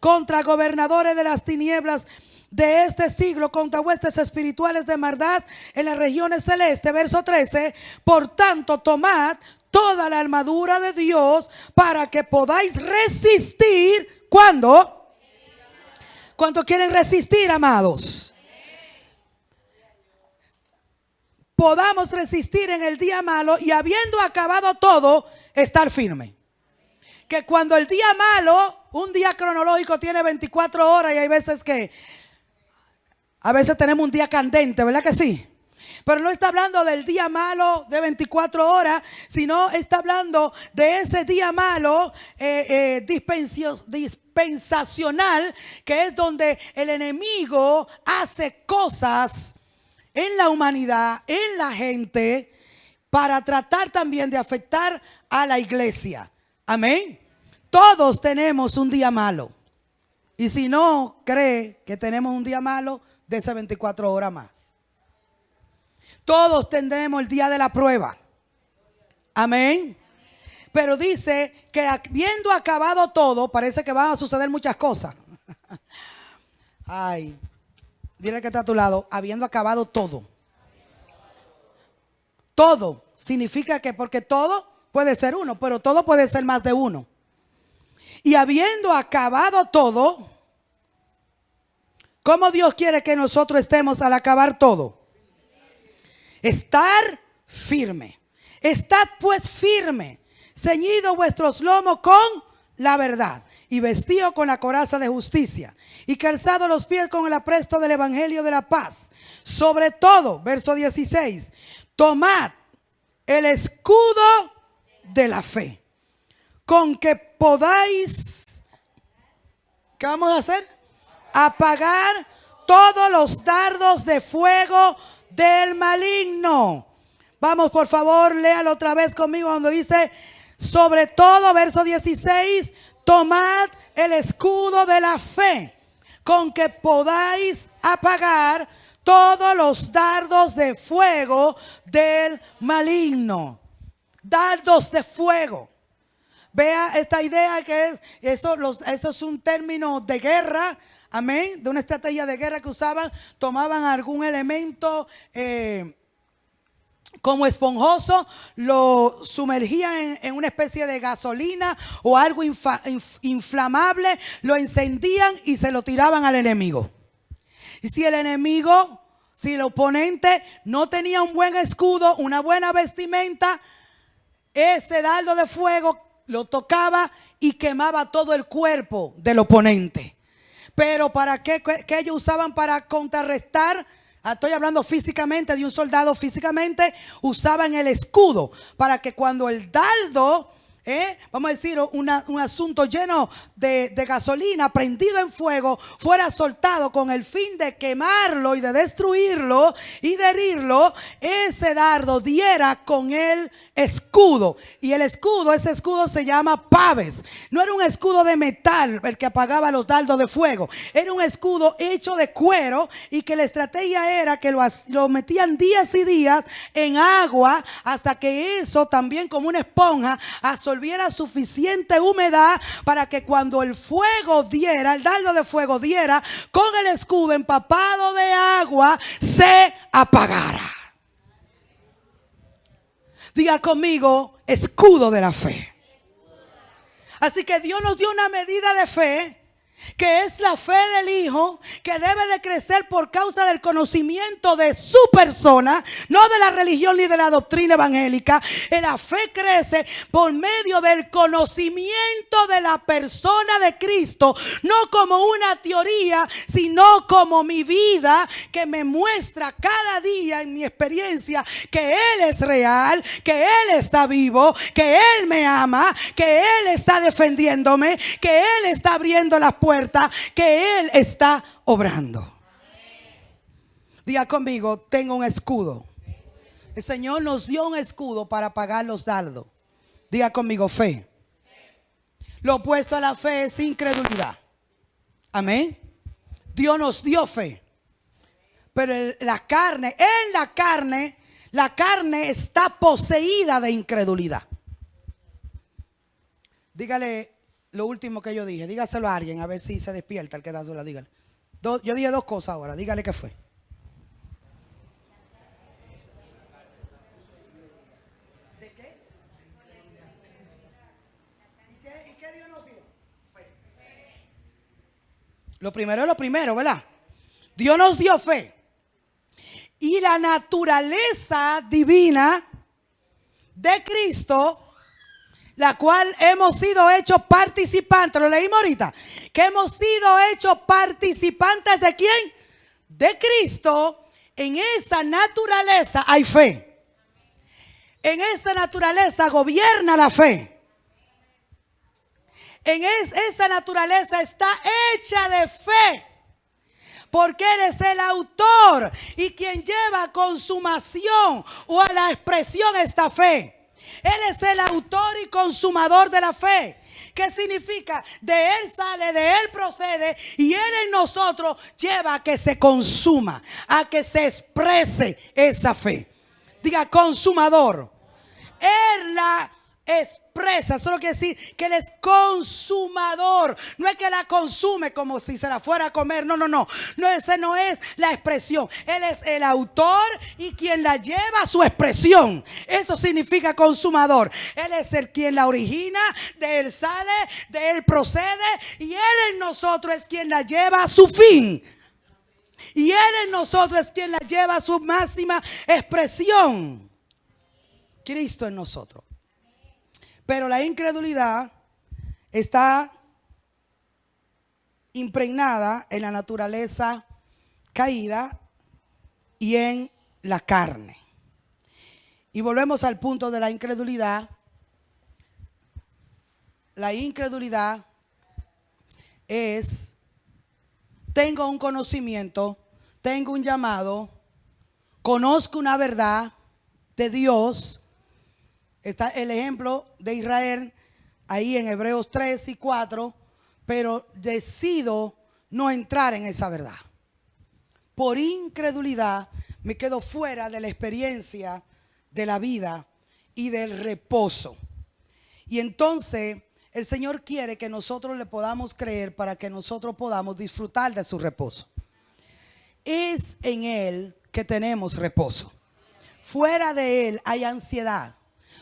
contra gobernadores de las tinieblas de este siglo, contra huestes espirituales de maldad en las regiones celestes. Verso 13, por tanto tomad toda la armadura de Dios para que podáis resistir. ¿Cuándo? ¿Cuánto quieren resistir, amados? Podamos resistir en el día malo y habiendo acabado todo, estar firme. Que cuando el día malo, un día cronológico tiene 24 horas y hay veces que, a veces tenemos un día candente, ¿verdad que sí? Pero no está hablando del día malo de 24 horas, sino está hablando de ese día malo dispensacional, que es donde el enemigo hace cosas en la humanidad, en la gente, para tratar también de afectar a la iglesia. Amén. Todos tenemos un día malo. Y si no cree que tenemos un día malo, dese 24 horas más. Todos tendremos el día de la prueba. Amén. Pero dice que habiendo acabado todo, parece que van a suceder muchas cosas. Ay, dile que está a tu lado, habiendo acabado todo. Todo significa que porque todo puede ser uno, pero todo puede ser más de uno. Y habiendo acabado todo, ¿cómo Dios quiere que nosotros estemos al acabar todo? Estar firme. Estad pues firme, ceñido vuestros lomos con la verdad y vestido con la coraza de justicia y calzado los pies con el apresto del evangelio de la paz. Sobre todo, verso 16, tomad el escudo de la fe, con que podáis, ¿qué vamos a hacer? Apagar todos los dardos de fuego del maligno. Vamos, por favor, léalo otra vez conmigo donde dice, sobre todo, verso 16, tomad el escudo de la fe, con que podáis apagar todos los dardos de fuego del maligno. Dardos de fuego. Vea esta idea que eso es un término de guerra, amén, de una estrategia de guerra que usaban, tomaban algún elemento como esponjoso, lo sumergían en una especie de gasolina o algo inflamable, lo encendían y se lo tiraban al enemigo. Y si el enemigo, si el oponente no tenía un buen escudo, una buena vestimenta, ese dardo de fuego lo tocaba y quemaba todo el cuerpo del oponente. Pero ¿para qué ellos usaban para contrarrestar? Estoy hablando físicamente de un soldado, físicamente usaban el escudo para que cuando el dardo, vamos a decir un asunto lleno de gasolina prendido en fuego, fuera soltado con el fin de quemarlo y de destruirlo y de herirlo, ese dardo diera con el escudo. Y el escudo, ese escudo se llama paves. No era un escudo de metal el que apagaba los dardos de fuego, era un escudo hecho de cuero, y que la estrategia era que lo metían días y días en agua hasta que eso también, como una esponja, absorbiera suficiente humedad para que cuando el fuego diera, el dardo de fuego diera con el escudo empapado de agua, se apagara. Diga conmigo, escudo de la fe. Así que Dios nos dio una medida de fe, que es la fe del Hijo, que debe de crecer por causa del conocimiento de su persona, no de la religión ni de la doctrina evangélica. La fe crece por medio del conocimiento de la persona de Cristo, no como una teoría, sino como mi vida, que me muestra cada día en mi experiencia que Él es real, que Él está vivo, que Él me ama, que Él está defendiéndome, que Él está abriendo las puertas, que Él está obrando. Diga conmigo, tengo un escudo. El Señor nos dio un escudo para apagar los dardos. Diga conmigo, fe. Lo opuesto a la fe es incredulidad. Amén. Dios nos dio fe, pero la carne está poseída de incredulidad. Dígale lo último que yo dije, dígaselo a alguien a ver si se despierta el que da sola. Dígale. Yo dije dos cosas ahora, dígale qué fue. ¿De qué? ¿Y qué Dios nos dio? Fe. Lo primero es lo primero, ¿verdad? Dios nos dio fe. Y la naturaleza divina de Cristo, la cual hemos sido hechos participantes, lo leímos ahorita, que hemos sido hechos participantes ¿de quién? De Cristo. En esa naturaleza hay fe. En esa naturaleza gobierna la fe. Esa naturaleza está hecha de fe. porque Él es el autor y quien lleva a consumación o a la expresión esta fe. Él es el autor y consumador de la fe. ¿Qué significa? De Él sale, de Él procede y Él en nosotros lleva a que se consuma, a que se exprese esa fe. Diga consumador. Él la expresa, solo quiere decir que Él es consumador. No es que la consume como si se la fuera a comer. No, esa no es la expresión. Él es el autor y quien la lleva a su expresión. Eso significa consumador. Él es el quien la origina, de Él sale, de Él procede y Él en nosotros es quien la lleva a su fin. Y Él en nosotros es quien la lleva a su máxima expresión. Cristo en nosotros. Pero la incredulidad está impregnada en la naturaleza caída y en la carne. Y volvemos al punto de la incredulidad. La incredulidad es: tengo un conocimiento, tengo un llamado, conozco una verdad de Dios. Está el ejemplo de Israel ahí en Hebreos 3 y 4, pero decido no entrar en esa verdad. Por incredulidad me quedo fuera de la experiencia de la vida y del reposo. Y entonces el Señor quiere que nosotros le podamos creer para que nosotros podamos disfrutar de su reposo. Es en Él que tenemos reposo. Fuera de Él hay ansiedad.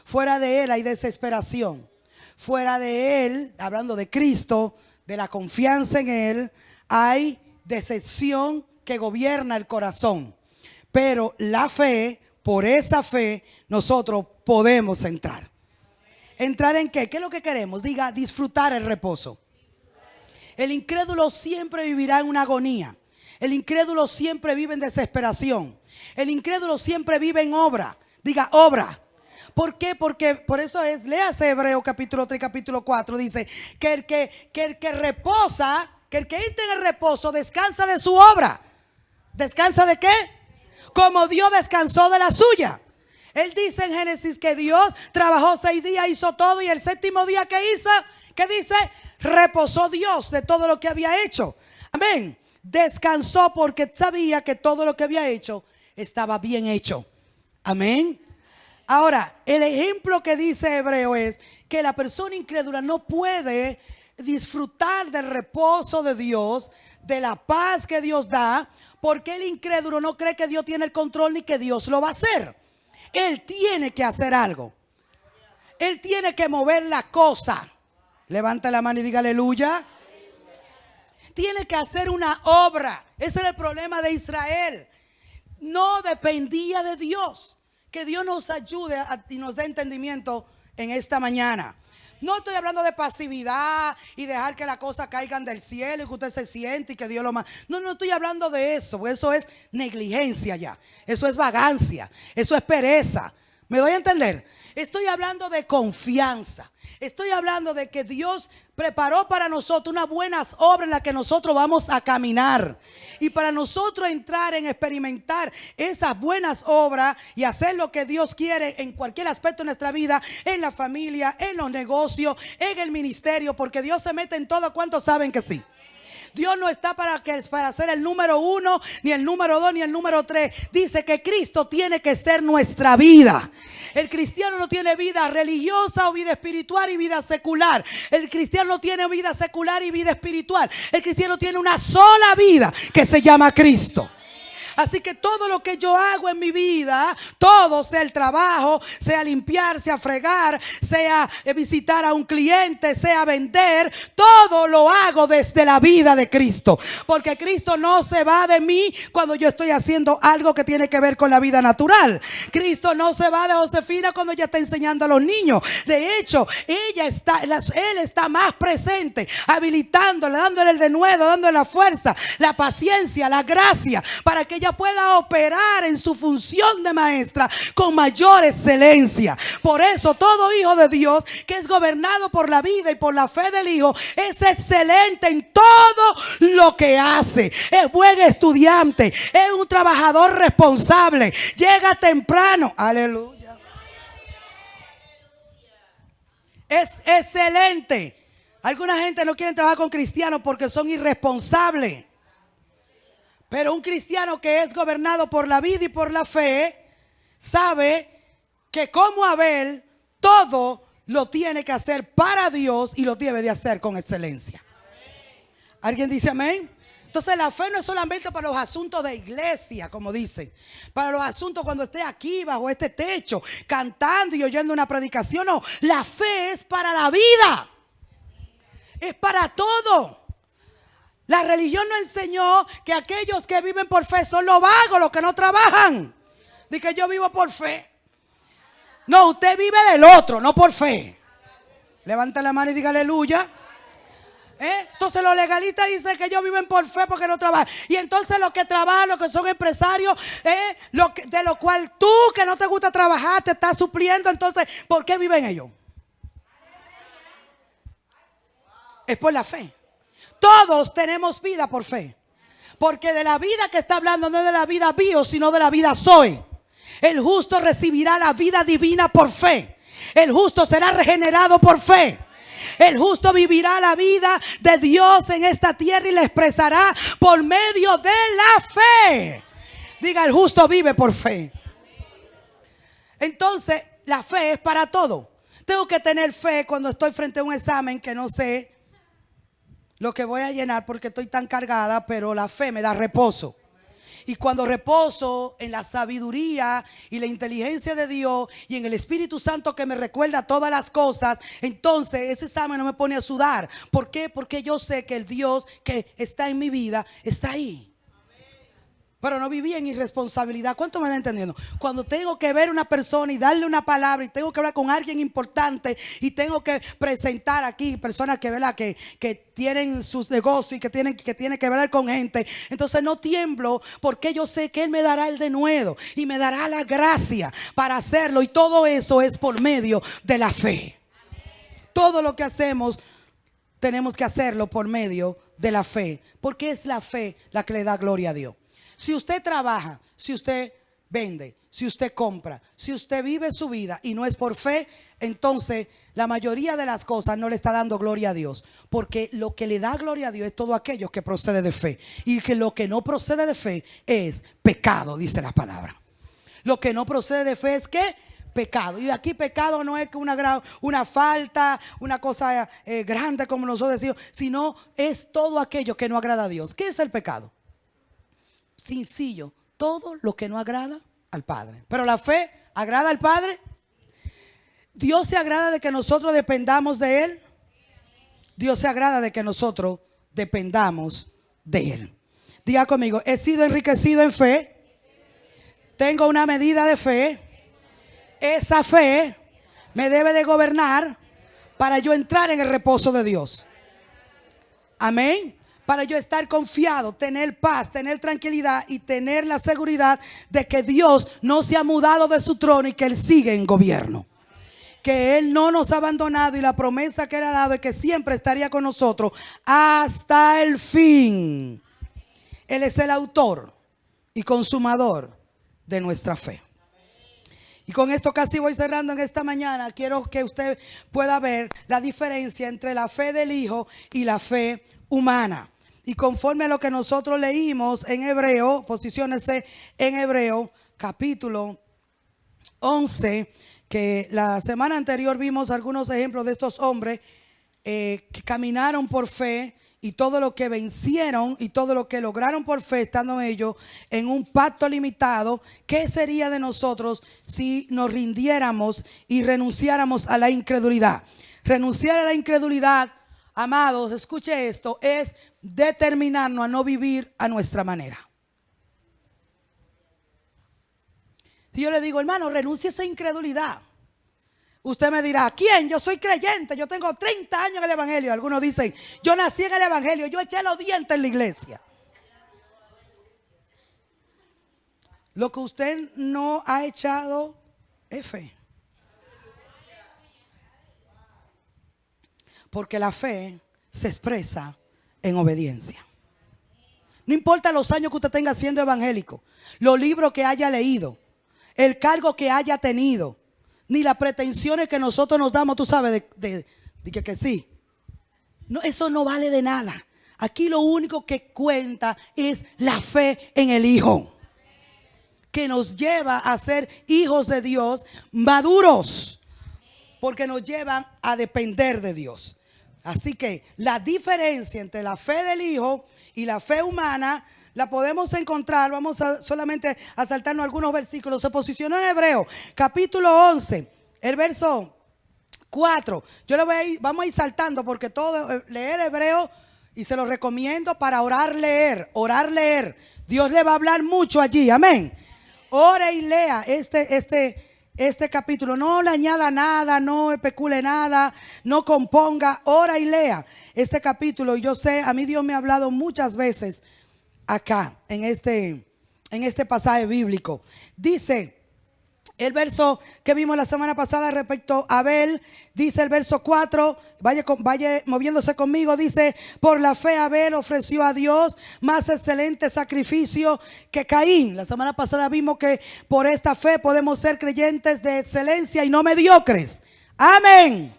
Fuera de Él hay desesperación. Fuera de Él, hablando de Cristo, de la confianza en Él, hay decepción que gobierna el corazón. Pero la fe, por esa fe, nosotros podemos entrar. ¿Entrar en qué? ¿Qué es lo que queremos? Diga, disfrutar el reposo. El incrédulo siempre vivirá en una agonía. El incrédulo siempre vive en desesperación. El incrédulo siempre vive en obra. Diga, obra. ¿Por qué? Porque por eso es, léase Hebreos capítulo 3, capítulo 4, dice que el que reposa, que el que entra en el reposo descansa de su obra. ¿Descansa de qué? Como Dios descansó de la suya. Él dice en Génesis que Dios trabajó 6 días, hizo todo, y el séptimo día que hizo, ¿qué dice? Reposó Dios de todo lo que había hecho. Amén. Descansó porque sabía que todo lo que había hecho estaba bien hecho. Amén. Ahora, el ejemplo que dice Hebreo es que la persona incrédula no puede disfrutar del reposo de Dios, de la paz que Dios da, porque el incrédulo no cree que Dios tiene el control ni que Dios lo va a hacer. Él tiene que hacer algo. Él tiene que mover la cosa. Levanta la mano y diga aleluya. Tiene que hacer una obra. Ese es el problema de Israel. No dependía de Dios. Que Dios nos ayude y nos dé entendimiento en esta mañana. No estoy hablando de pasividad y dejar que las cosas caigan del cielo y que usted se siente y que Dios lo manda. No estoy hablando de eso, porque eso es negligencia ya. Eso es vagancia, eso es pereza. ¿Me doy a entender? Estoy hablando de confianza. Estoy hablando de que Dios preparó para nosotros unas buenas obras en las que nosotros vamos a caminar. Y para nosotros entrar en experimentar esas buenas obras y hacer lo que Dios quiere en cualquier aspecto de nuestra vida, en la familia, en los negocios, en el ministerio, porque Dios se mete en todo. ¿Cuántos saben que sí? Dios no está para ser el número 1, ni el número 2, ni el número 3. Dice que Cristo tiene que ser nuestra vida. El cristiano no tiene vida religiosa o vida espiritual y vida secular. El cristiano no tiene vida secular y vida espiritual. El cristiano tiene una sola vida que se llama Cristo. Así que todo lo que yo hago en mi vida, todo, sea el trabajo, sea limpiar, sea fregar, sea visitar a un cliente, sea vender, todo lo hago desde la vida de Cristo. Porque Cristo no se va de mí cuando yo estoy haciendo algo que tiene que ver con la vida natural. Cristo no se va de Josefina cuando ella está enseñando a los niños. De hecho, Él está más presente, habilitándole, dándole el denuedo, dándole la fuerza, la paciencia, la gracia, para que ella pueda operar en su función de maestra con mayor excelencia. Por eso todo hijo de Dios que es gobernado por la vida y por la fe del Hijo es excelente en todo lo que hace. Es buen estudiante, es un trabajador responsable, llega temprano. Aleluya. Es excelente. Alguna gente no quiere trabajar con cristianos porque son irresponsables. Pero un cristiano que es gobernado por la vida y por la fe sabe que como Abel todo lo tiene que hacer para Dios y lo debe de hacer con excelencia. ¿Alguien dice amén? Entonces la fe no es solamente para los asuntos de iglesia, como dicen, para los asuntos cuando esté aquí bajo este techo cantando y oyendo una predicación. No, la fe es para la vida, es para todo. La religión nos enseñó que aquellos que viven por fe son los vagos, los que no trabajan. Dice que yo vivo por fe. No, usted vive del otro, no por fe. Levanta la mano y diga aleluya. Entonces los legalistas dicen que ellos viven por fe porque no trabajan. Y entonces los que trabajan, los que son empresarios, de lo cual tú que no te gusta trabajar te estás supliendo. Entonces, ¿por qué viven ellos? Es por la fe. Todos tenemos vida por fe. Porque de la vida que está hablando no es de la vida bio, sino de la vida soy. El justo recibirá la vida divina por fe. El justo será regenerado por fe. El justo vivirá la vida de Dios en esta tierra y la expresará por medio de la fe. Diga, el justo vive por fe. Entonces, la fe es para todo. Tengo que tener fe cuando estoy frente a un examen que no sé lo que voy a llenar porque estoy tan cargada, pero la fe me da reposo. Y cuando reposo en la sabiduría y la inteligencia de Dios y en el Espíritu Santo que me recuerda todas las cosas, entonces ese examen no me pone a sudar. ¿Por qué? Porque yo sé que el Dios que está en mi vida está ahí. Pero no viví en irresponsabilidad. ¿Cuánto me está entendiendo? Cuando tengo que ver a una persona y darle una palabra y tengo que hablar con alguien importante y tengo que presentar aquí personas que, ¿verdad? que tienen sus negocios y que tienen que hablar con gente. Entonces no tiemblo porque yo sé que Él me dará el denuedo y me dará la gracia para hacerlo. Y todo eso es por medio de la fe. Todo lo que hacemos tenemos que hacerlo por medio de la fe. Porque es la fe la que le da gloria a Dios. Si usted trabaja, si usted vende, si usted compra, si usted vive su vida y no es por fe, entonces la mayoría de las cosas no le está dando gloria a Dios. Porque lo que le da gloria a Dios es todo aquello que procede de fe. Y que lo que no procede de fe es pecado, dice la palabra. Lo que no procede de fe es ¿qué? Pecado. Y aquí pecado no es que una falta, una cosa grande como nosotros decimos, sino es todo aquello que no agrada a Dios. ¿Qué es el pecado? Sencillo, todo lo que no agrada al Padre. Pero la fe agrada al Padre. Dios se agrada de que nosotros dependamos de Él. Dios se agrada de que nosotros dependamos de Él. Diga conmigo, he sido enriquecido en fe. Tengo una medida de fe. Esa fe me debe de gobernar para yo entrar en el reposo de Dios. Amén. Para yo estar confiado, tener paz, tener tranquilidad y tener la seguridad de que Dios no se ha mudado de su trono y que Él sigue en gobierno. Que Él no nos ha abandonado y la promesa que Él ha dado es que siempre estaría con nosotros hasta el fin. Él es el autor y consumador de nuestra fe. Y con esto casi voy cerrando en esta mañana. Quiero que usted pueda ver la diferencia entre la fe del Hijo y la fe humana. Y conforme a lo que nosotros leímos en Hebreo, posiciónese en Hebreo, capítulo 11, que la semana anterior vimos algunos ejemplos de estos hombres que caminaron por fe y todo lo que vencieron y todo lo que lograron por fe, estando ellos en un pacto limitado. ¿Qué sería de nosotros si nos rindiéramos y renunciáramos a la incredulidad? Renunciar a la incredulidad, amados, escuche esto, es determinarnos a no vivir a nuestra manera. Si yo le digo, hermano, renuncie a esa incredulidad, usted me dirá, ¿quién? Yo soy creyente, yo tengo 30 años en el evangelio. Algunos dicen, yo nací en el evangelio, yo eché los dientes en la iglesia. Lo que usted no ha echado es fe. Porque la fe se expresa en obediencia. No importa los años que usted tenga siendo evangélico, los libros que haya leído, el cargo que haya tenido, ni las pretensiones que nosotros nos damos, tú sabes, de que sí. No, eso no vale de nada. Aquí lo único que cuenta es la fe en el Hijo, que nos lleva a ser hijos de Dios maduros, porque nos llevan a depender de Dios. Así que la diferencia entre la fe del Hijo y la fe humana la podemos encontrar. Vamos solamente a saltarnos algunos versículos. Se posicionó en Hebreos capítulo 11, el verso 4. Vamos a ir saltando porque todo leer Hebreo, y se lo recomiendo para orar, leer. Dios le va a hablar mucho allí, amén. Ore y lea este capítulo. No le añada nada, no especule nada, no componga. Ora y lea este capítulo. Y yo sé, a mí Dios me ha hablado muchas veces acá en este pasaje bíblico. Dice el verso que vimos la semana pasada respecto a Abel, dice el verso 4, vaya moviéndose conmigo, dice: por la fe Abel ofreció a Dios más excelente sacrificio que Caín. La semana pasada vimos que por esta fe podemos ser creyentes de excelencia y no mediocres. Amén.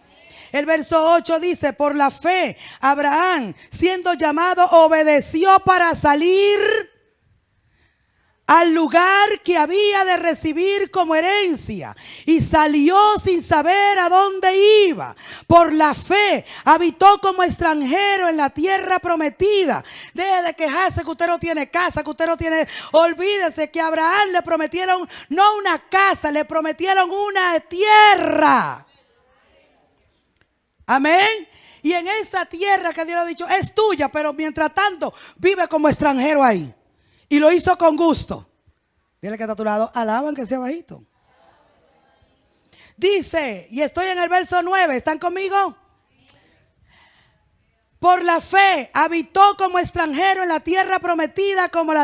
El verso 8 dice: por la fe Abraham, siendo llamado, obedeció para salir al lugar que había de recibir como herencia, y salió sin saber a dónde iba. Por la fe habitó como extranjero en la tierra prometida. Deje de quejarse que usted no tiene casa, que usted no tiene. Olvídese que a Abraham le prometieron no una casa, le prometieron una tierra. Amén. Y en esa tierra que Dios le ha dicho es tuya, pero mientras tanto vive como extranjero ahí. Y lo hizo con gusto. Dile que está a tu lado: alaban que sea bajito. Dice, y estoy en el verso 9, ¿están conmigo? Por la fe habitó como extranjero en la tierra prometida, como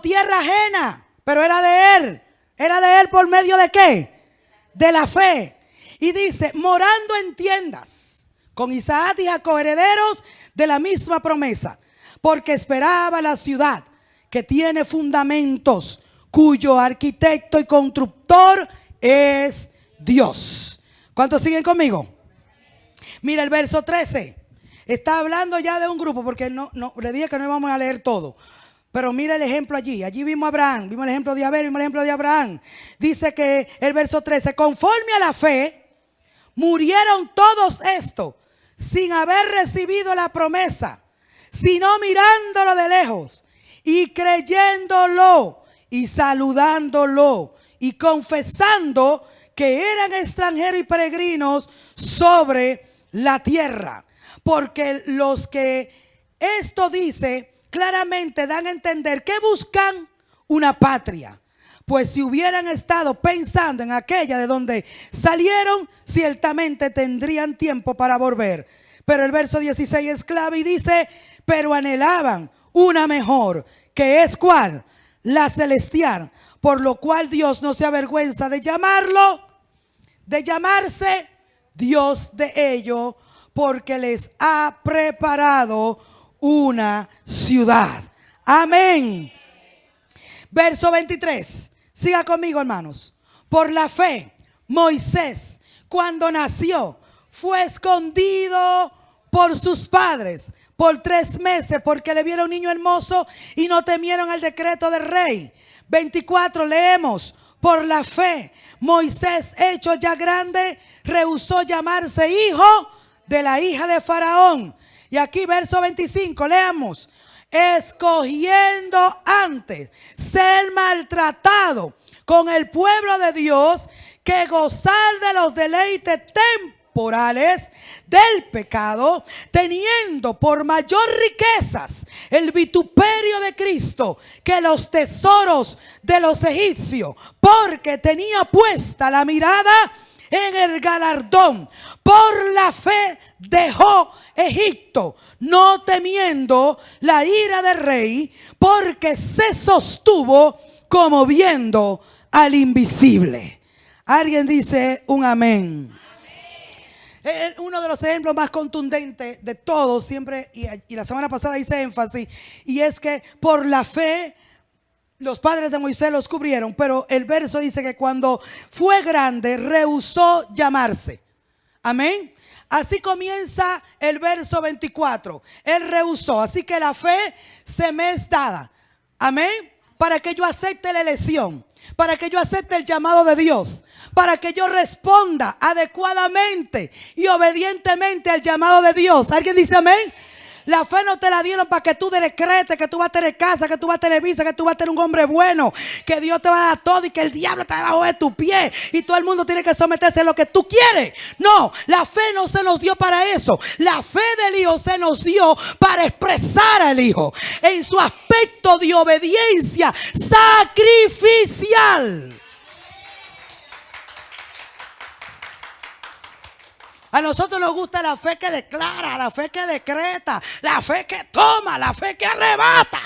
tierra ajena. Pero era de él. ¿Era de él por medio de qué? De la fe. Y dice: morando en tiendas con Isaac y Jacob, herederos de la misma promesa, porque esperaba la ciudad que tiene fundamentos, cuyo arquitecto y constructor es Dios. ¿Cuántos siguen conmigo? Mira el verso 13. Está hablando ya de un grupo, porque no le dije que no íbamos a leer todo. Pero mira el ejemplo allí. Allí vimos a Abraham, vimos el ejemplo de Abel, vimos el ejemplo de Abraham. Dice que el verso 13: conforme a la fe, murieron todos estos sin haber recibido la promesa, sino mirándolo de lejos y creyéndolo y saludándolo y confesando que eran extranjeros y peregrinos sobre la tierra. Porque los que esto dice claramente dan a entender que buscan una patria. Pues si hubieran estado pensando en aquella de donde salieron, ciertamente tendrían tiempo para volver. Pero el verso 16 es clave y dice: pero anhelaban una mejor, que es ¿cuál? La celestial, por lo cual Dios no se avergüenza de llamarse Dios de ellos, porque les ha preparado una ciudad. Amén. Verso 23. Siga conmigo, hermanos. Por la fe, Moisés, cuando nació, fue escondido por sus padres por 3 meses, porque le vieron un niño hermoso y no temieron al decreto del rey. 24, leemos: por la fe, Moisés, hecho ya grande, rehusó llamarse hijo de la hija de Faraón. Y aquí verso 25, leamos: escogiendo antes ser maltratado con el pueblo de Dios que gozar de los deleites temporales del pecado, teniendo por mayor riquezas el vituperio de Cristo que los tesoros de los egipcios, porque tenía puesta la mirada en el galardón. Por la fe dejó Egipto, no temiendo la ira del rey, porque se sostuvo como viendo al invisible. Alguien dice un amén. Uno de los ejemplos más contundentes de todos siempre, y la semana pasada hice énfasis, y es que por la fe los padres de Moisés los cubrieron, pero el verso dice que cuando fue grande rehusó llamarse. Amén. Así comienza el verso 24. Él rehusó, así que la fe se me es dada. Amén. Para que yo acepte la elección, para que yo acepte el llamado de Dios, para que yo responda adecuadamente y obedientemente al llamado de Dios. ¿Alguien dice amén? La fe no te la dieron para que tú decretes que tú vas a tener casa, que tú vas a tener visa, que tú vas a tener un hombre bueno, que Dios te va a dar todo y que el diablo está debajo de tu pie y todo el mundo tiene que someterse a lo que tú quieres. No, la fe no se nos dio para eso. La fe del Hijo se nos dio para expresar al Hijo en su aspecto de obediencia sacrificial. A nosotros nos gusta la fe que declara, la fe que decreta, la fe que toma, la fe que arrebata.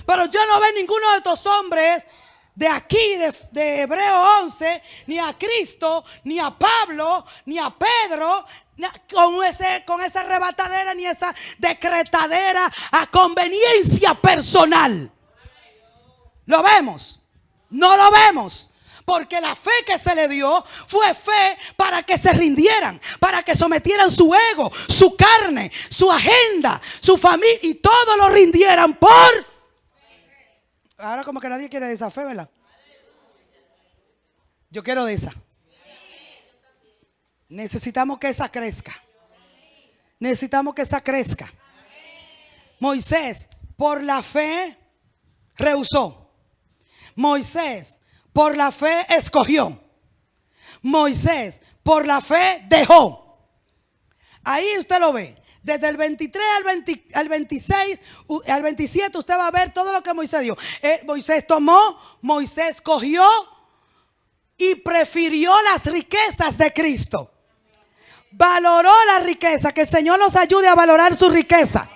Pero yo no veo ninguno de estos hombres de aquí, de Hebreos 11, ni a Cristo, ni a Pablo, ni a Pedro, con esa arrebatadera, ni esa decretadera a conveniencia personal. ¿Lo vemos? No lo vemos. Porque la fe que se le dio fue fe para que se rindieran, para que sometieran su ego, su carne, su agenda, su familia y todo lo rindieran por... Ahora como que nadie quiere de esa fe, ¿verdad? Yo quiero de esa. Necesitamos que esa crezca. Necesitamos que esa crezca. Moisés, por la fe, rehusó. Moisés, por la fe escogió. Moisés, por la fe dejó. Ahí usted lo ve. Desde el 23 al 26, al 27 usted va a ver todo lo que Moisés dio. Moisés tomó, Moisés cogió y prefirió las riquezas de Cristo. Valoró la riqueza. Que el Señor nos ayude a valorar su riqueza.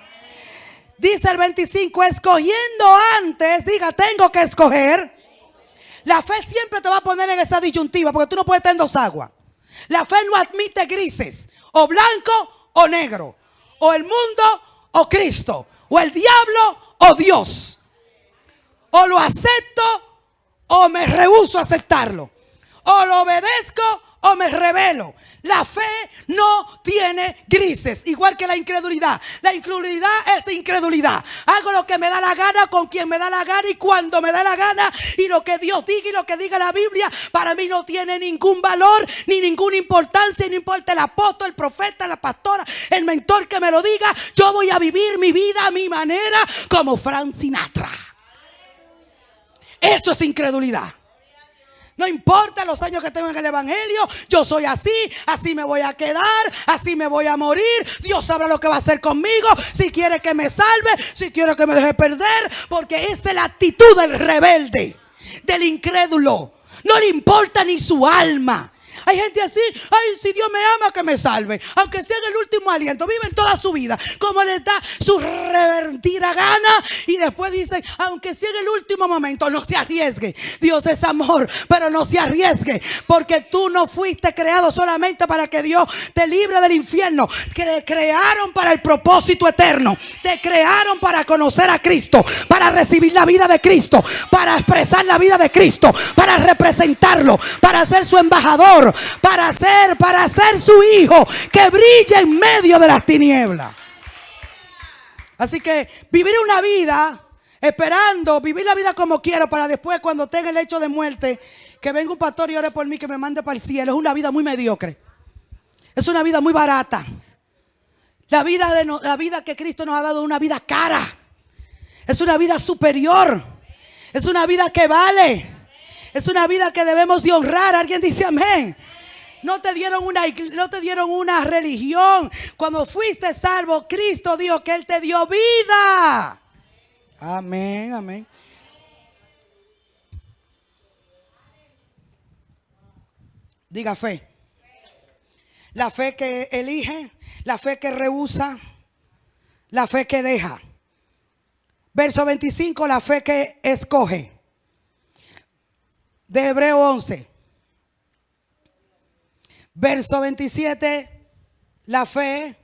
Dice el 25, escogiendo antes, diga, tengo que escoger. La fe siempre te va a poner en esa disyuntiva porque tú no puedes tener dos aguas. La fe no admite grises, o blanco o negro, o el mundo o Cristo, o el diablo o Dios. O lo acepto o me rehúso a aceptarlo. O lo obedezco o me rebelo. La fe no tiene grises, igual que la incredulidad. La incredulidad es incredulidad. Hago lo que me da la gana, con quien me da la gana y cuando me da la gana. Y lo que Dios diga y lo que diga la Biblia para mí no tiene ningún valor ni ninguna importancia. No importa el apóstol, el profeta, la pastora, el mentor que me lo diga. Yo voy a vivir mi vida a mi manera, como Frank Sinatra. Eso es incredulidad. No importa los años que tengo en el evangelio, yo soy así, así me voy a quedar, así me voy a morir. Dios sabrá lo que va a hacer conmigo, si quiere que me salve, si quiere que me deje perder, porque esa es la actitud del rebelde, del incrédulo. No le importa ni su alma. Hay gente así, ay, si Dios me ama, que me salve. Aunque sea en el último aliento, viven toda su vida como les da su revertida gana. Y después dicen, aunque sea en el último momento, no se arriesgue. Dios es amor, pero no se arriesgue. Porque tú no fuiste creado solamente para que Dios te libre del infierno. Te crearon para el propósito eterno. Te crearon para conocer a Cristo, para recibir la vida de Cristo, para expresar la vida de Cristo, para representarlo, para ser su embajador, para ser su hijo que brilla en medio de las tinieblas. Así que vivir una vida esperando, vivir la vida como quiero para después, cuando tenga el hecho de muerte, que venga un pastor y ore por mí, que me mande para el cielo, es una vida muy mediocre. Es una vida muy barata. La vida que Cristo nos ha dado es una vida cara. Es una vida superior. Es una vida que vale. Es una vida que debemos de honrar. Alguien dice amén. No te dieron una religión. Cuando fuiste salvo, Cristo dijo que Él te dio vida. Amén, amén. Diga fe. La fe que elige, la fe que rehúsa, la fe que deja. Verso 25, la fe que escoge. De Hebreo 11. Verso 27, la fe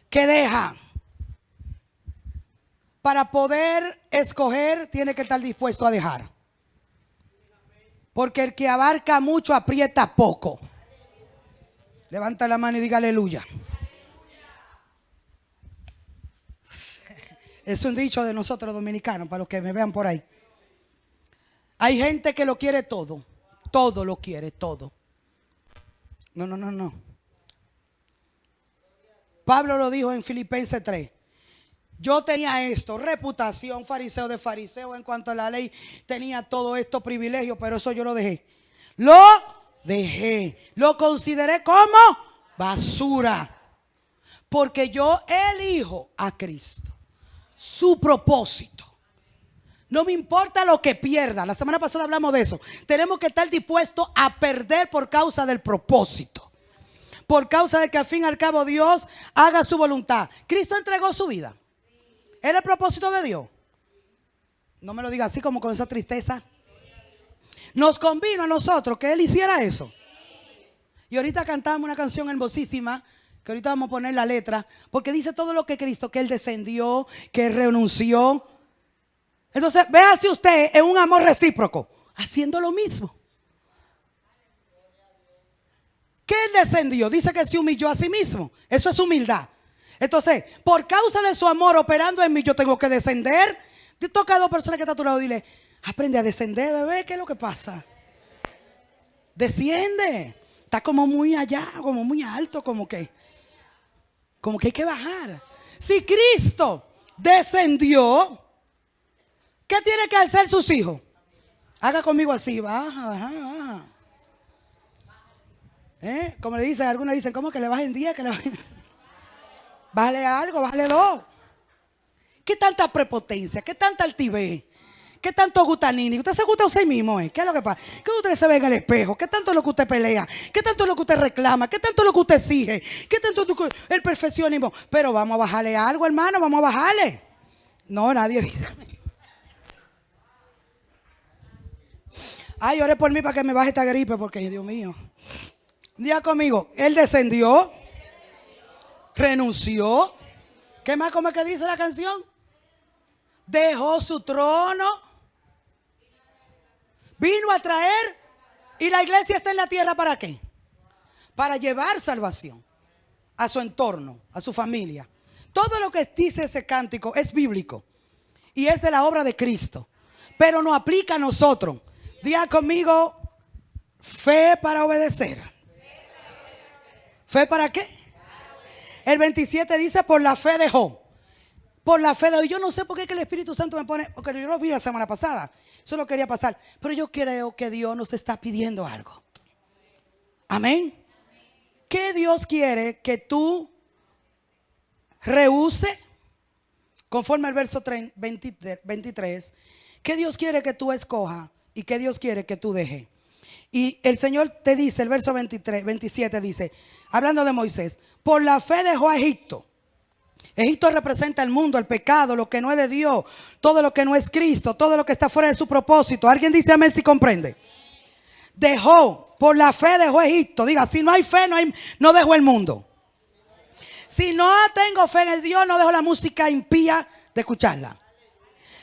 que deja. Para poder escoger tiene que estar dispuesto a dejar. Porque el que abarca mucho aprieta poco. Levanta la mano y diga aleluya. Es un dicho de nosotros dominicanos, para los que me vean por ahí. Hay gente que lo quiere todo. Todo lo quiere, todo. No. Pablo lo dijo en Filipenses 3. Yo tenía esto, reputación, fariseo de fariseo en cuanto a la ley. Tenía todo esto, privilegio, pero eso yo lo dejé. Lo dejé. Lo consideré como basura. Porque yo elijo a Cristo. Su propósito. No me importa lo que pierda. La semana pasada hablamos de eso. Tenemos que estar dispuestos a perder por causa del propósito. Por causa de que al fin y al cabo Dios haga su voluntad. Cristo entregó su vida. ¿Era el propósito de Dios? No me lo diga así como con esa tristeza. Nos convino a nosotros que Él hiciera eso. Y ahorita cantamos una canción hermosísima, que ahorita vamos a poner la letra, porque dice todo lo que Cristo, que Él descendió, que Él renunció. Entonces, véase usted en un amor recíproco, haciendo lo mismo. ¿Qué Él descendió? Dice que se humilló a sí mismo. Eso es humildad. Entonces, por causa de su amor operando en mí, yo tengo que descender. Toca a dos personas que están a tu lado, dile, aprende a descender, bebé, ¿qué es lo que pasa? Desciende. Está como muy allá, como muy alto, como que hay que bajar. Si Cristo descendió, ¿qué tiene que hacer sus hijos? Haga conmigo así, baja. Como le dicen, algunos dicen, ¿cómo que le bajen 10? Que le bajen... Bájale algo, bájale 2. ¿Qué tanta prepotencia? ¿Qué tanta altivez? ¿Qué tanto gutanini? ¿Usted se gusta a usted mismo? ¿Qué es lo que pasa? ¿Qué usted se ve en el espejo? ¿Qué tanto es lo que usted pelea? ¿Qué tanto es lo que usted reclama? ¿Qué tanto es lo que usted exige? ¿Qué tanto es el perfeccionismo? Pero vamos a bajarle algo, hermano, vamos a bajarle. No, nadie dice. Ay, ore por mí para que me baje esta gripe, porque Dios mío. Diga conmigo, Él descendió. Renunció. ¿Qué más? ¿Cómo es que dice la canción? Dejó su trono. Vino a traer. Y la iglesia está en la tierra ¿para qué? Para llevar salvación a su entorno, a su familia. Todo lo que dice ese cántico es bíblico. Y es de la obra de Cristo. Pero no aplica a nosotros. Diga conmigo, fe para obedecer. ¿Fe para qué? El 27 dice, por la fe dejó. Por la fe dejó. Yo no sé por qué que el Espíritu Santo me pone, porque yo lo vi la semana pasada. Solo quería pasar. Pero yo creo que Dios nos está pidiendo algo. Amén. ¿Qué Dios quiere que tú rehúse? Conforme al verso 23. ¿Qué Dios quiere que tú escojas? ¿Y qué Dios quiere que tú dejes? Y el Señor te dice, el verso 27 dice, hablando de Moisés, por la fe dejó a Egipto. Egipto representa el mundo, el pecado, lo que no es de Dios, todo lo que no es Cristo, todo lo que está fuera de su propósito. ¿Alguien dice amén si comprende? Dejó, por la fe dejó Egipto. Diga, si no hay fe, no dejo el mundo. Si no tengo fe en el Dios, no dejo la música impía de escucharla.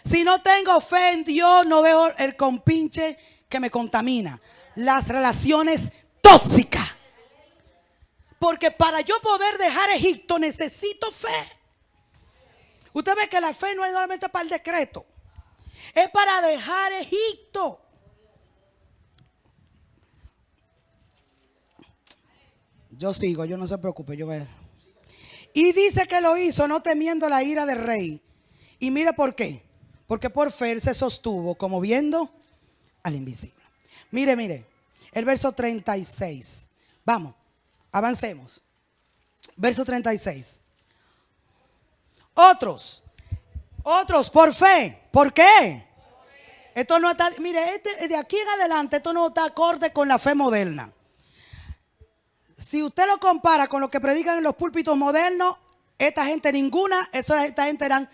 Si no tengo fe en Dios, no dejo el compinche que me contamina. Las relaciones tóxicas. Porque para yo poder dejar Egipto necesito fe. Usted ve que la fe no es solamente para el decreto. Es para dejar Egipto. Yo sigo, yo no se preocupe, yo voy a... Y dice que lo hizo no temiendo la ira del rey. Y mire por qué. Porque por fe él se sostuvo como viendo al invisible. Mire, el verso 36. Vamos, avancemos. Verso 36. Otros por fe. ¿Por qué? Esto no está, mire, de aquí en adelante esto no está acorde con la fe moderna. Si usted lo compara con lo que predican en los púlpitos modernos, esta gente esta gente eran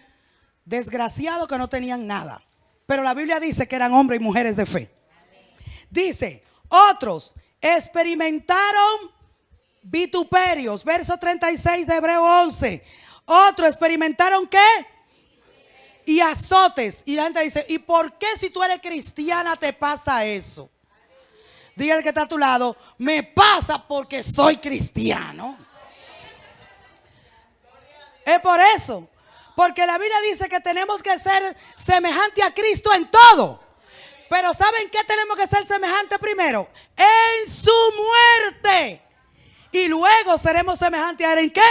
desgraciados que no tenían nada. Pero la Biblia dice que eran hombres y mujeres de fe. Dice, otros experimentaron vituperios. Verso 36 de Hebreo 11. Otros experimentaron ¿qué? Y azotes. Y la gente dice, ¿y por qué si tú eres cristiana te pasa eso? Dígale que está a tu lado, me pasa porque soy cristiano. Es por eso. Porque la Biblia dice que tenemos que ser semejante a Cristo en todo. Pero ¿saben qué tenemos que ser semejante primero? En su muerte. Y luego seremos semejantes a él, ¿en qué?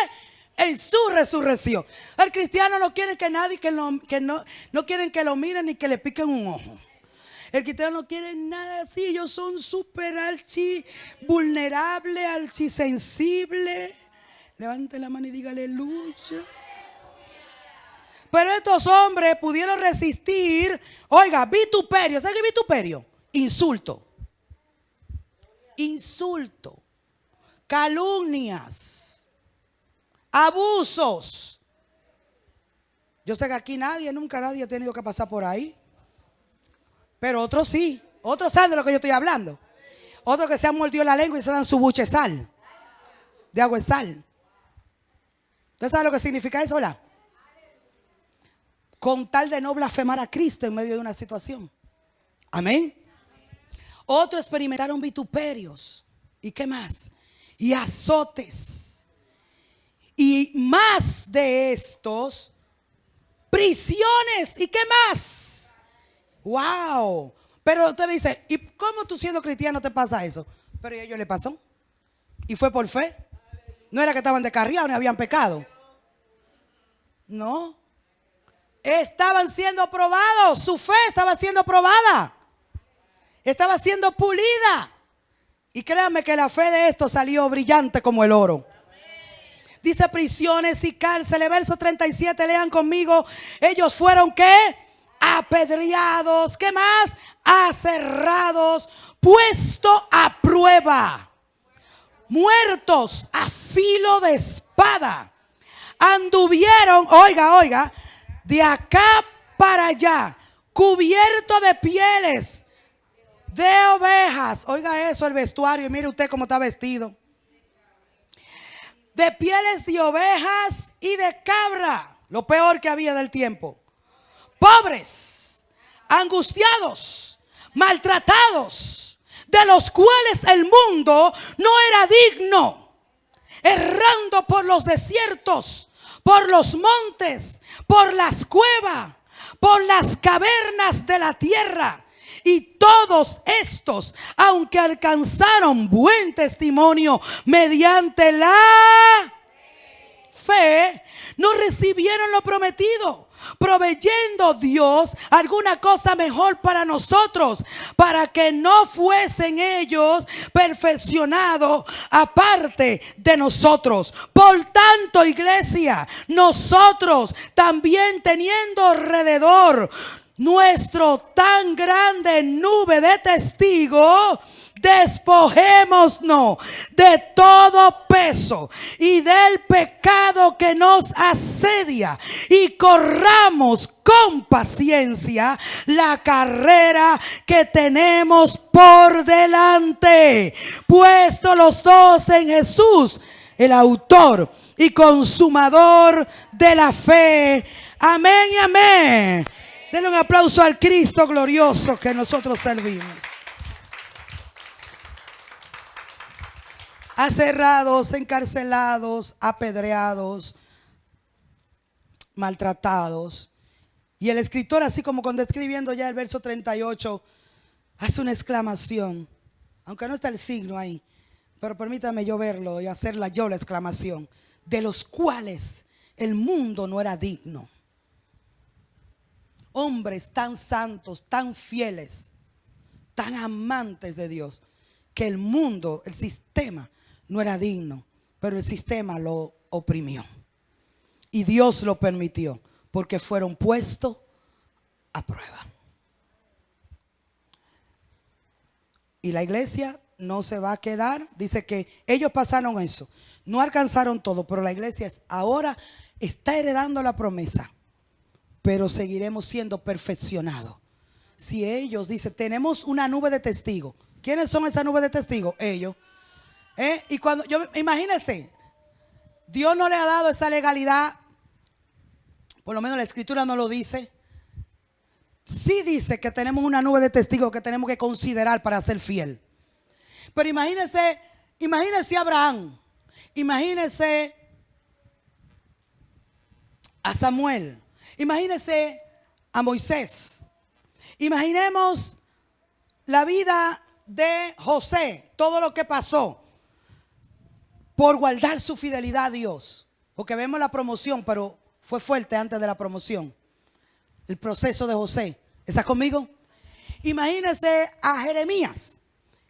En su resurrección. El cristiano no quiere que nadie, no quieren que lo miren ni que le piquen un ojo. El cristiano no quiere nada así. Ellos son súper archi vulnerables, archi sensibles. Levante la mano y diga aleluya. Pero estos hombres pudieron resistir. Oiga, vituperio. ¿Sabe qué es vituperio? Insulto. Insulto. Calumnias. Abusos. Yo sé que aquí nunca nadie ha tenido que pasar por ahí. Pero otros sí. Otros saben de lo que yo estoy hablando. Otros que se han mordido la lengua y se dan su buche de sal. De agua en sal. ¿Usted sabe lo que significa eso, verdad? Con tal de no blasfemar a Cristo en medio de una situación. Amén. Otros experimentaron vituperios. ¿Y qué más? Y azotes. Y más de estos, prisiones. ¿Y qué más? Wow. Pero usted dice, ¿y cómo tú siendo cristiano te pasa eso? Pero a ellos le pasó. Y fue por fe. No era que estaban descarriados ni habían pecado. No. Estaban siendo probados. Su fe estaba siendo probada. Estaba siendo pulida. Y créanme que la fe de esto salió brillante como el oro. Dice prisiones y cárceles. Verso 37, lean conmigo. Ellos fueron ¿qué? Apedreados. ¿Qué más? Aserrados. Puesto a prueba. Muertos a filo de espada. Anduvieron, oiga, de acá para allá, cubierto de pieles de ovejas. Oiga eso, el vestuario, y mire usted cómo está vestido. De pieles de ovejas y de cabra, lo peor que había del tiempo. Pobres, angustiados, maltratados, de los cuales el mundo no era digno, errando por los desiertos, por los montes, por las cuevas, por las cavernas de la tierra. Y todos estos, aunque alcanzaron buen testimonio mediante la fe, no recibieron lo prometido, proveyendo Dios alguna cosa mejor para nosotros, para que no fuesen ellos perfeccionados aparte de nosotros. Por tanto, iglesia, nosotros también teniendo alrededor nuestro tan grande nube de testigos, despojémonos de todo peso y del pecado que nos asedia y corramos con paciencia la carrera que tenemos por delante, puesto los ojos en Jesús, el autor y consumador de la fe. Amén y amén. Denle un aplauso al Cristo glorioso que nosotros servimos. Aserrados, encarcelados, apedreados, maltratados. Y el escritor, así como cuando escribiendo ya el verso 38, hace una exclamación, aunque no está el signo ahí, pero permítame yo verlo y hacerla yo la exclamación, de los cuales el mundo no era digno. Hombres tan santos, tan fieles, tan amantes de Dios, que el mundo, el sistema, no era digno, pero el sistema lo oprimió. Y Dios lo permitió, porque fueron puestos a prueba. Y la iglesia no se va a quedar. Dice que ellos pasaron eso, no alcanzaron todo, pero la iglesia ahora está heredando la promesa, pero seguiremos siendo perfeccionados. Si ellos, dice, tenemos una nube de testigos. ¿Quiénes son esa nube de testigos? Ellos. Y cuando imagínense, Dios no le ha dado esa legalidad, por lo menos la escritura no lo dice. Sí dice que tenemos una nube de testigos que tenemos que considerar para ser fiel. Pero imagínense a Abraham, imagínense a Samuel, imagínense a Moisés, imaginemos la vida de José, todo lo que pasó por guardar su fidelidad a Dios. Porque vemos la promoción, pero fue fuerte antes de la promoción. El proceso de José. ¿Está conmigo? Imagínense a Jeremías,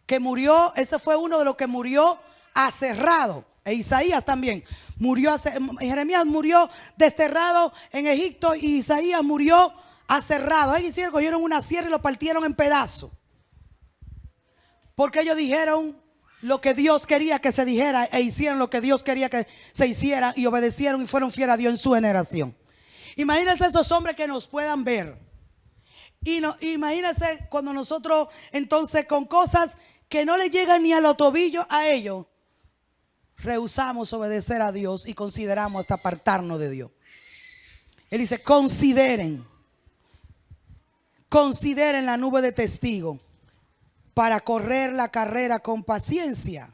que murió, ese fue uno de los que murió aserrado. E Isaías también murió, Jeremías murió desterrado en Egipto y Isaías murió aserrado. Ahí hicieron, cogieron una sierra y lo partieron en pedazos. Porque ellos dijeron lo que Dios quería que se dijera e hicieron lo que Dios quería que se hiciera y obedecieron y fueron fieles a Dios en su generación. Imagínense esos hombres que nos puedan ver. Y no, imagínense cuando nosotros entonces con cosas que no le llegan ni a los tobillos a ellos, rehusamos obedecer a Dios y consideramos hasta apartarnos de Dios. Él dice, consideren la nube de testigos para correr la carrera con paciencia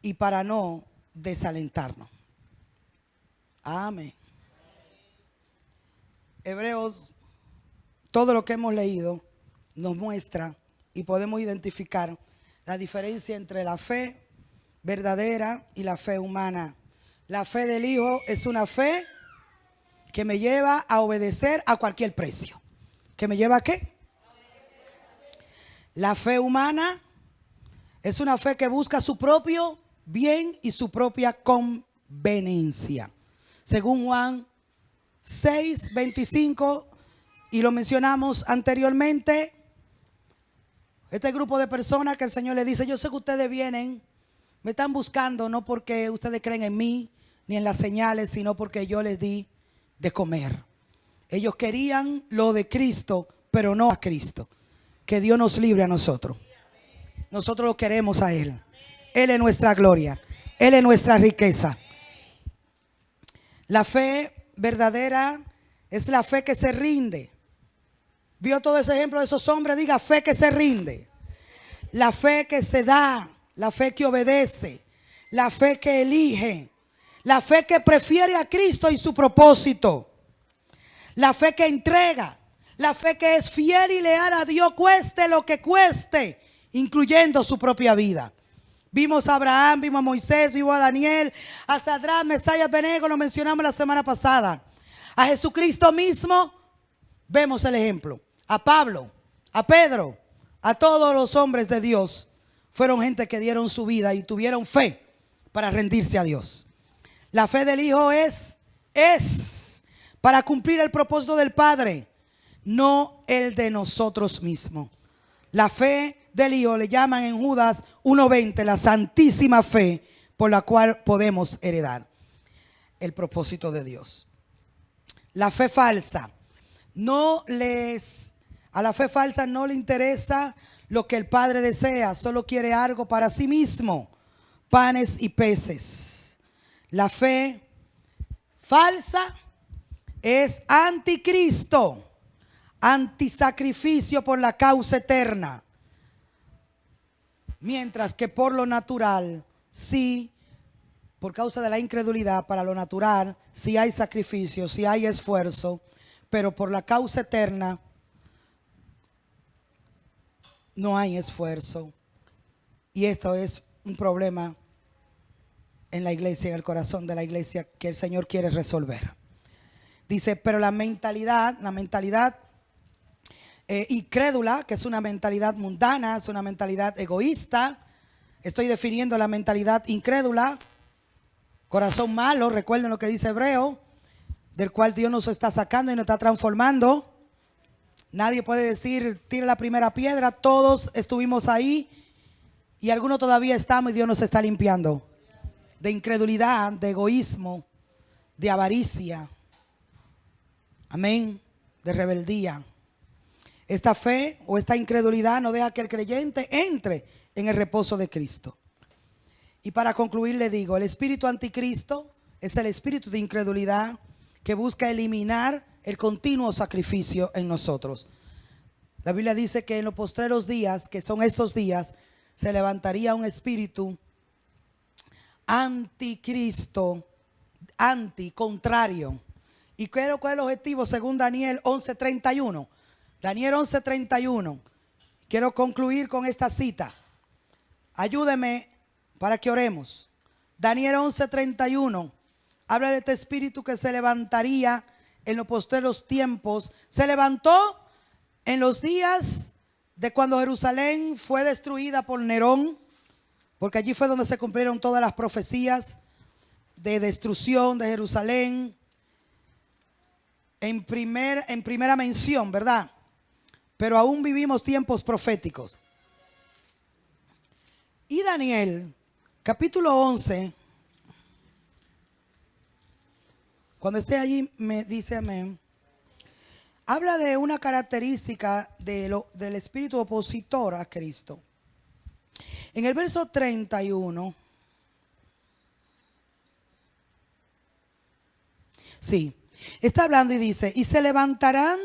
y para no desalentarnos. Amén. Hebreos, todo lo que hemos leído nos muestra y podemos identificar la diferencia entre la fe verdadera y la fe humana. La fe del Hijo es una fe que me lleva a obedecer a cualquier precio. ¿Que me lleva a qué? La fe humana es una fe que busca su propio bien y su propia conveniencia. Según Juan 6:25, y lo mencionamos anteriormente, este grupo de personas que el Señor le dice, yo sé que ustedes vienen, me están buscando no porque ustedes creen en mí ni en las señales, sino porque yo les di de comer. Ellos querían lo de Cristo, pero no a Cristo. Que Dios nos libre a nosotros. Nosotros lo queremos a Él. Él es nuestra gloria. Él es nuestra riqueza. La fe verdadera es la fe que se rinde. ¿Vio todo ese ejemplo de esos hombres? Diga, fe que se rinde. La fe que se da. La fe que obedece. La fe que elige. La fe que prefiere a Cristo y su propósito. La fe que entrega. La fe que es fiel y leal a Dios, cueste lo que cueste, incluyendo su propia vida. Vimos a Abraham, vimos a Moisés, vimos a Daniel, a Sadrach, Mesías, Abednego, lo mencionamos la semana pasada. A Jesucristo mismo, vemos el ejemplo. A Pablo, a Pedro, a todos los hombres de Dios, fueron gente que dieron su vida y tuvieron fe para rendirse a Dios. La fe del Hijo es para cumplir el propósito del Padre, no el de nosotros mismos. La fe del Hijo le llaman en Judas 1:20 la santísima fe por la cual podemos heredar el propósito de Dios. La fe falsa. A la fe falsa no le interesa lo que el Padre desea, solo quiere algo para sí mismo, panes y peces. La fe falsa es anticristo, antisacrificio por la causa eterna. Mientras que por lo natural, sí, por causa de la incredulidad, para lo natural, sí hay sacrificio, sí hay esfuerzo, pero por la causa eterna no hay esfuerzo. Y esto es un problema en la iglesia, en el corazón de la iglesia, que el Señor quiere resolver. Dice, pero la mentalidad incrédula, que es una mentalidad mundana, es una mentalidad egoísta. Estoy definiendo la mentalidad incrédula, corazón malo, recuerden lo que dice Hebreo, del cual Dios nos está sacando y nos está transformando. Nadie puede decir, tira la primera piedra. Todos estuvimos ahí y algunos todavía estamos y Dios nos está limpiando de incredulidad, de egoísmo, de avaricia. Amén. De rebeldía. Esta fe o esta incredulidad no deja que el creyente entre en el reposo de Cristo. Y para concluir le digo, el espíritu anticristo es el espíritu de incredulidad que busca eliminar el continuo sacrificio en nosotros. La Biblia dice que en los postreros días, que son estos días, se levantaría un espíritu anticristo, contrario. ¿Y cuál es el objetivo según Daniel 11:31? Daniel 11:31. Quiero concluir con esta cita. Ayúdeme para que oremos. Daniel 11:31 habla de este espíritu que se levantaría en los postreros tiempos. Se levantó en los días de cuando Jerusalén fue destruida por Nerón, porque allí fue donde se cumplieron todas las profecías de destrucción de Jerusalén en primera mención, ¿verdad? Pero aún vivimos tiempos proféticos. Y Daniel, capítulo 11, cuando esté allí me dice amén, habla de una característica del espíritu opositor a Cristo. En el verso 31, sí, está hablando y dice, y se levantarán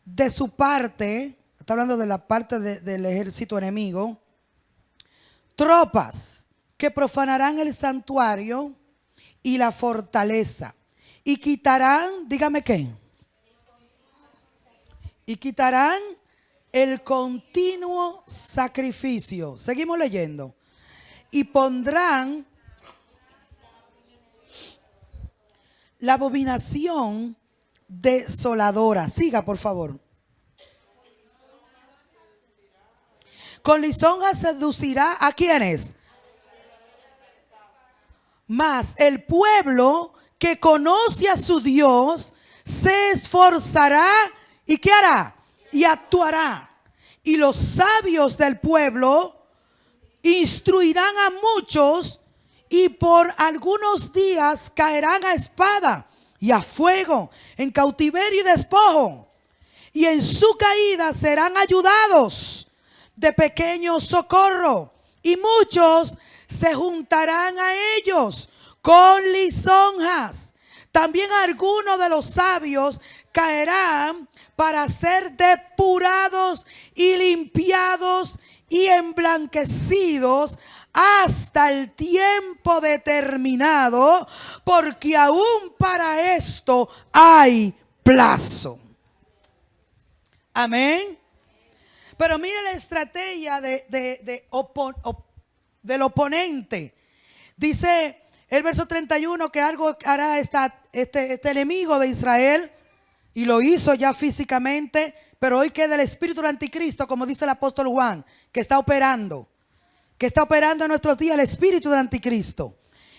de su parte, está hablando de la parte del ejército enemigo, tropas que profanarán el santuario y la fortaleza y quitarán, dígame qué, y quitarán el continuo sacrificio. Seguimos leyendo. Y pondrán la abominación desoladora. Siga, por favor. Con lisonja seducirá a quienes. Mas el pueblo que conoce a su Dios se esforzará y ¿qué hará? Y actuará. Y los sabios del pueblo instruirán a muchos y por algunos días caerán a espada y a fuego, en cautiverio y despojo. Y en su caída serán ayudados de pequeño socorro. Y muchos se juntarán a ellos con lisonjas. También algunos de los sabios caerán para ser depurados y limpiados y emblanquecidos hasta el tiempo determinado, porque aún para esto hay plazo. Amén. Pero mire la estrategia del oponente. Dice el verso 31 que algo hará este enemigo de Israel. Y lo hizo ya físicamente, pero hoy queda el espíritu del anticristo, como dice el apóstol Juan, que está operando en nuestros días el espíritu del anticristo.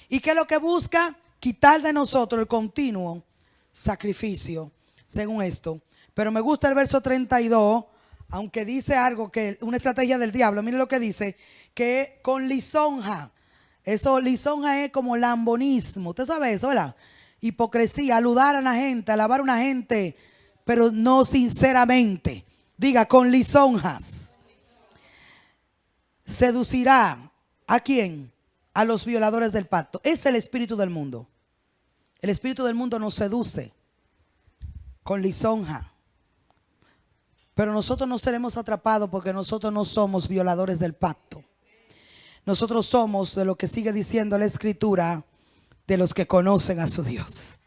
¿Y qué es lo que busca? Quitar de nosotros el continuo sacrificio, según esto. Pero me gusta el verso 32, aunque dice algo que una estrategia del diablo. Mire lo que dice, que con lisonja. Eso, lisonja es como lambonismo. ¿Usted sabe eso, verdad? Hipocresía, aludar a la gente, alabar a una gente, pero no sinceramente. Diga, con lisonjas. Seducirá ¿a quién? A los violadores del pacto. Es el espíritu del mundo. El espíritu del mundo nos seduce con lisonja. Pero nosotros no seremos atrapados porque nosotros no somos violadores del pacto. Nosotros somos, de lo que sigue diciendo la escritura, de los que conocen a su Dios.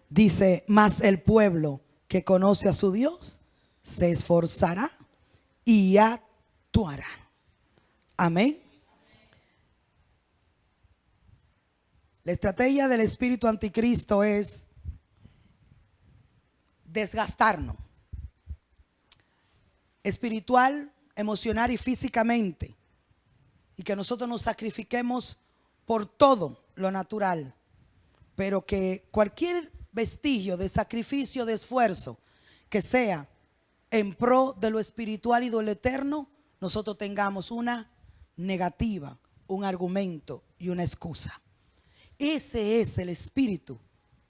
Dice, mas el pueblo que conoce a su Dios se esforzará y actuará. Amén. La estrategia del espíritu anticristo es desgastarnos espiritual, emocional y físicamente, y que nosotros nos sacrifiquemos por todo lo natural, pero que cualquier vestigio de sacrificio, de esfuerzo que sea en pro de lo espiritual y de lo eterno, nosotros tengamos una negativa, un argumento y una excusa. Ese es el espíritu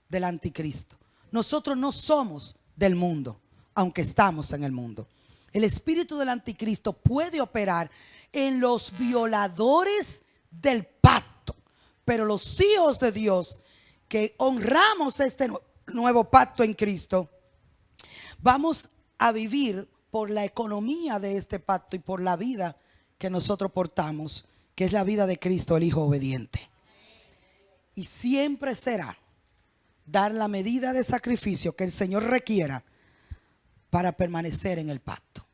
del anticristo. Nosotros no somos del mundo, aunque estamos en el mundo. El espíritu del anticristo puede operar en los violadores del pacto, pero los hijos de Dios que honramos este nuevo pacto en Cristo, vamos a vivir por la economía de este pacto y por la vida que nosotros portamos, que es la vida de Cristo, el Hijo obediente. Y siempre será dar la medida de sacrificio que el Señor requiera para permanecer en el pacto.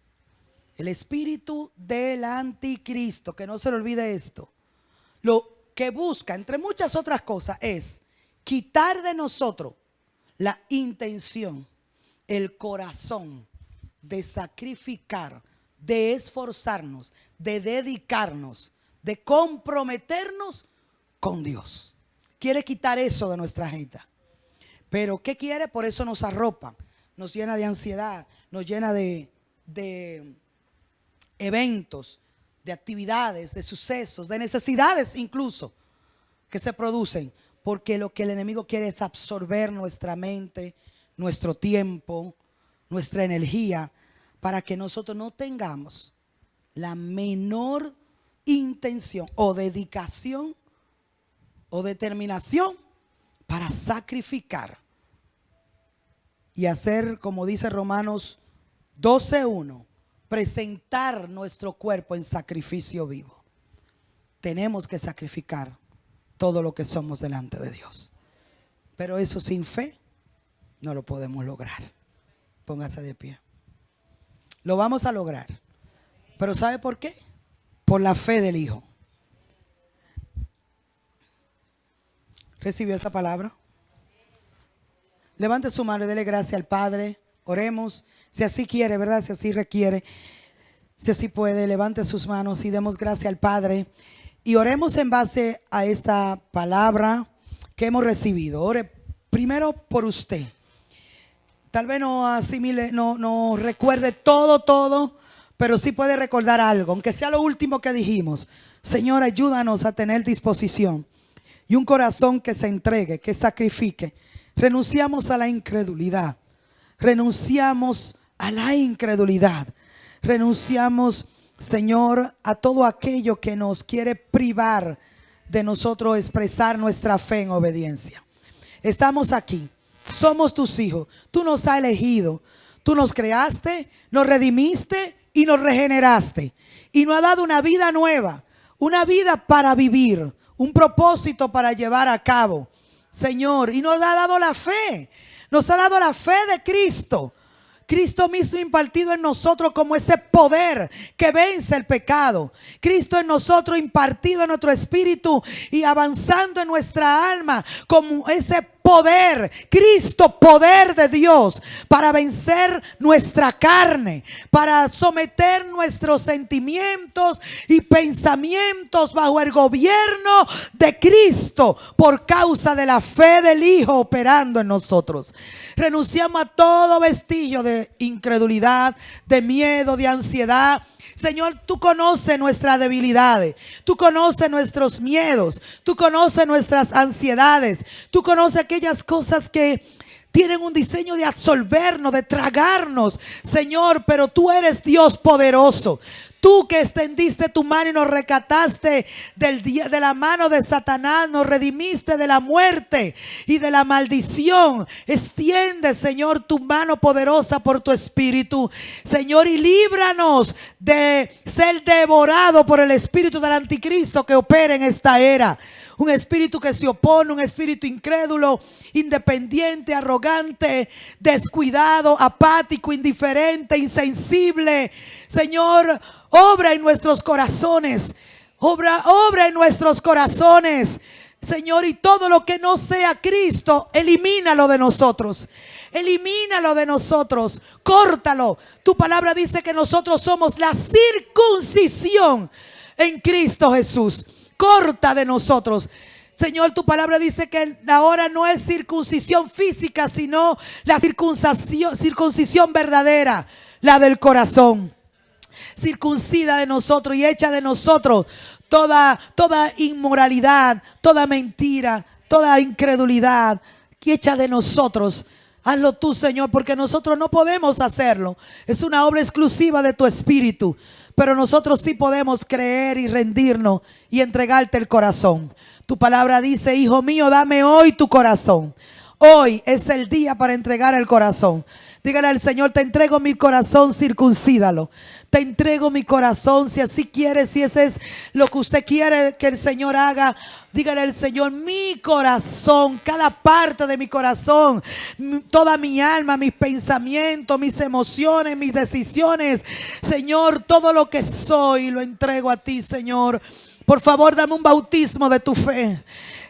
El espíritu del anticristo, que no se le olvide esto, lo que busca, entre muchas otras cosas, es quitar de nosotros la intención, el corazón de sacrificar, de esforzarnos, de dedicarnos, de comprometernos con Dios. Quiere quitar eso de nuestra agenda. Pero ¿qué quiere? Por eso nos arropa, nos llena de ansiedad, nos llena de eventos, de actividades, de sucesos, de necesidades incluso que se producen, porque lo que el enemigo quiere es absorber nuestra mente, nuestro tiempo, nuestra energía, para que nosotros no tengamos la menor intención o dedicación o determinación para sacrificar y hacer, como dice Romanos 12:1, presentar nuestro cuerpo en sacrificio vivo. Tenemos que sacrificar todo lo que somos delante de Dios, pero eso sin fe no lo podemos lograr. Póngase de pie. Lo vamos a lograr, pero ¿sabe por qué? Por la fe del Hijo. ¿Recibió esta palabra? Levante su mano y dele gracias al Padre. Oremos, si así quiere, ¿verdad? Si así requiere, si así puede, levante sus manos y demos gracias al Padre. Y oremos en base a esta palabra que hemos recibido. Ore primero por usted. Tal vez no asimile, no recuerde todo, pero sí puede recordar algo, aunque sea lo último que dijimos. Señor, ayúdanos a tener disposición y un corazón que se entregue, que sacrifique. Renunciamos a la incredulidad. Renunciamos a la incredulidad. Renunciamos, Señor, a todo aquello que nos quiere privar de nosotros expresar nuestra fe en obediencia. Estamos aquí. Somos tus hijos. Tú nos has elegido. Tú nos creaste, nos redimiste y nos regeneraste. Y nos has dado una vida nueva. Una vida para vivir. Un propósito para llevar a cabo. Señor, y nos ha dado la fe. Nos ha dado la fe de Cristo. Cristo mismo impartido en nosotros como ese poder que vence el pecado. Cristo en nosotros impartido en nuestro espíritu y avanzando en nuestra alma como ese poder. Cristo, poder de Dios para vencer nuestra carne, para someter nuestros sentimientos y pensamientos bajo el gobierno de Cristo por causa de la fe del Hijo operando en nosotros. Renunciamos a todo vestigio de incredulidad, de miedo, de ansiedad. Señor, tú conoces nuestras debilidades, tú conoces nuestros miedos, tú conoces nuestras ansiedades, tú conoces aquellas cosas que tienen un diseño de absorbernos, de tragarnos, Señor, pero tú eres Dios poderoso. Tú que extendiste tu mano y nos rescataste de la mano de Satanás, nos redimiste de la muerte y de la maldición. Extiende, Señor, tu mano poderosa por tu espíritu, Señor, y líbranos de ser devorado por el espíritu del anticristo que opera en esta era. Un espíritu que se opone, un espíritu incrédulo, independiente, arrogante, descuidado, apático, indiferente, insensible. Señor, obra en nuestros corazones. Obra en nuestros corazones. Señor, y todo lo que no sea Cristo, elimínalo de nosotros. Elimínalo de nosotros. Córtalo. Tu palabra dice que nosotros somos la circuncisión en Cristo Jesús. Corta de nosotros, Señor, tu palabra dice que ahora no es circuncisión física, sino la circuncisión verdadera, la del corazón. Circuncida de nosotros y echa de nosotros toda inmoralidad, toda mentira, toda incredulidad, y echa de nosotros. Hazlo tú, Señor, porque nosotros no podemos hacerlo. Es una obra exclusiva de tu Espíritu, pero nosotros sí podemos creer y rendirnos y entregarte el corazón. Tu palabra dice: hijo mío, dame hoy tu corazón. Hoy es el día para entregar el corazón. Dígale al Señor: te entrego mi corazón, circuncídalo. Te entrego mi corazón, si así quiere, si ese es lo que usted quiere que el Señor haga. Dígale al Señor: mi corazón, cada parte de mi corazón, toda mi alma, mis pensamientos, mis emociones, mis decisiones. Señor, todo lo que soy lo entrego a ti, Señor. Por favor, dame un bautismo de tu fe.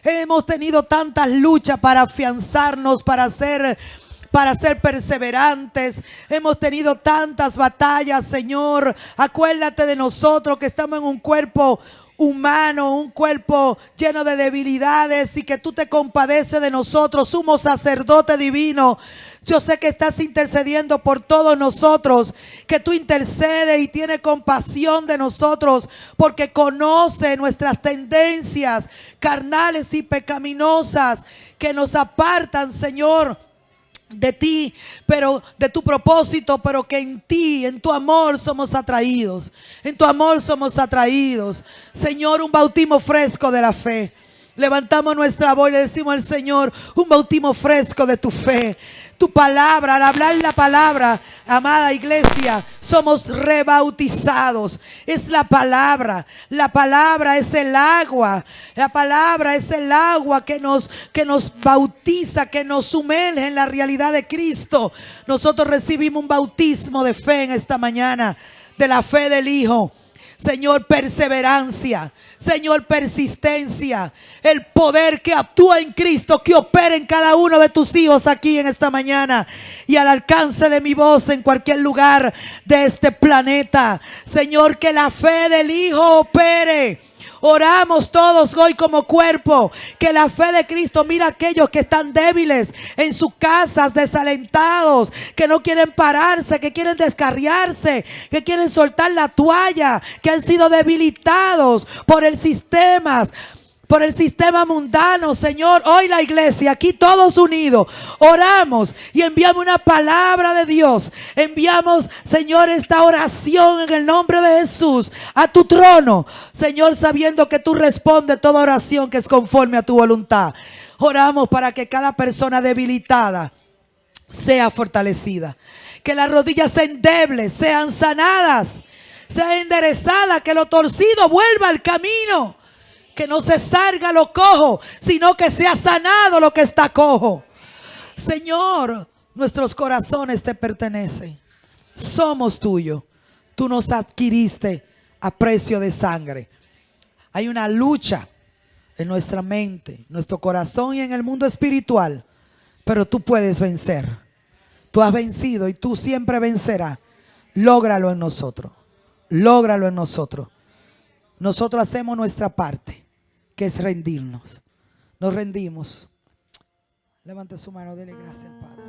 Hemos tenido tantas luchas para afianzarnos, para ser perseverantes. Hemos tenido tantas batallas, Señor. Acuérdate de nosotros que estamos en un cuerpo humano, un cuerpo lleno de debilidades, y que tú te compadeces de nosotros, sumo sacerdote divino. Yo sé que estás intercediendo por todos nosotros, que tú intercedes y tienes compasión de nosotros, porque conoce nuestras tendencias carnales y pecaminosas que nos apartan, Señor, de ti, pero de tu propósito, pero que en ti, en tu amor somos atraídos. En tu amor somos atraídos. Señor, un bautismo fresco de la fe. Levantamos nuestra voz y le decimos al Señor: un bautismo fresco de tu fe. Tu palabra, al hablar la palabra, amada iglesia, somos rebautizados. Es la palabra. La palabra es el agua. La palabra es el agua que nos bautiza, que nos sumerge en la realidad de Cristo. Nosotros recibimos un bautismo de fe en esta mañana, de la fe del Hijo. Señor, perseverancia. Señor, persistencia. El poder que actúa en Cristo, que opera en cada uno de tus hijos aquí en esta mañana y al alcance de mi voz en cualquier lugar de este planeta. Señor, que la fe del Hijo opere. Oramos todos hoy como cuerpo, que la fe de Cristo, mira aquellos que están débiles en sus casas, desalentados, que no quieren pararse, que quieren descarriarse, que quieren soltar la toalla, que han sido debilitados por el sistema mundano. Señor, hoy la iglesia, aquí todos unidos, oramos y enviamos una palabra de Dios. Enviamos, Señor, esta oración en el nombre de Jesús a tu trono, Señor, sabiendo que tú respondes toda oración que es conforme a tu voluntad. Oramos para que cada persona debilitada sea fortalecida, que las rodillas endebles sean sanadas, sea enderezada, que lo torcido vuelva al camino. Que no se salga lo cojo, sino que sea sanado lo que está cojo. Señor, nuestros corazones te pertenecen. Somos tuyos. Tú nos adquiriste a precio de sangre. Hay una lucha en nuestra mente, nuestro corazón y en el mundo espiritual. Pero tú puedes vencer. Tú has vencido y tú siempre vencerás. Lógralo en nosotros. Lógralo en nosotros. Nosotros hacemos nuestra parte, que es rendirnos. Nos rendimos. Levante su mano, dele gracias al Padre.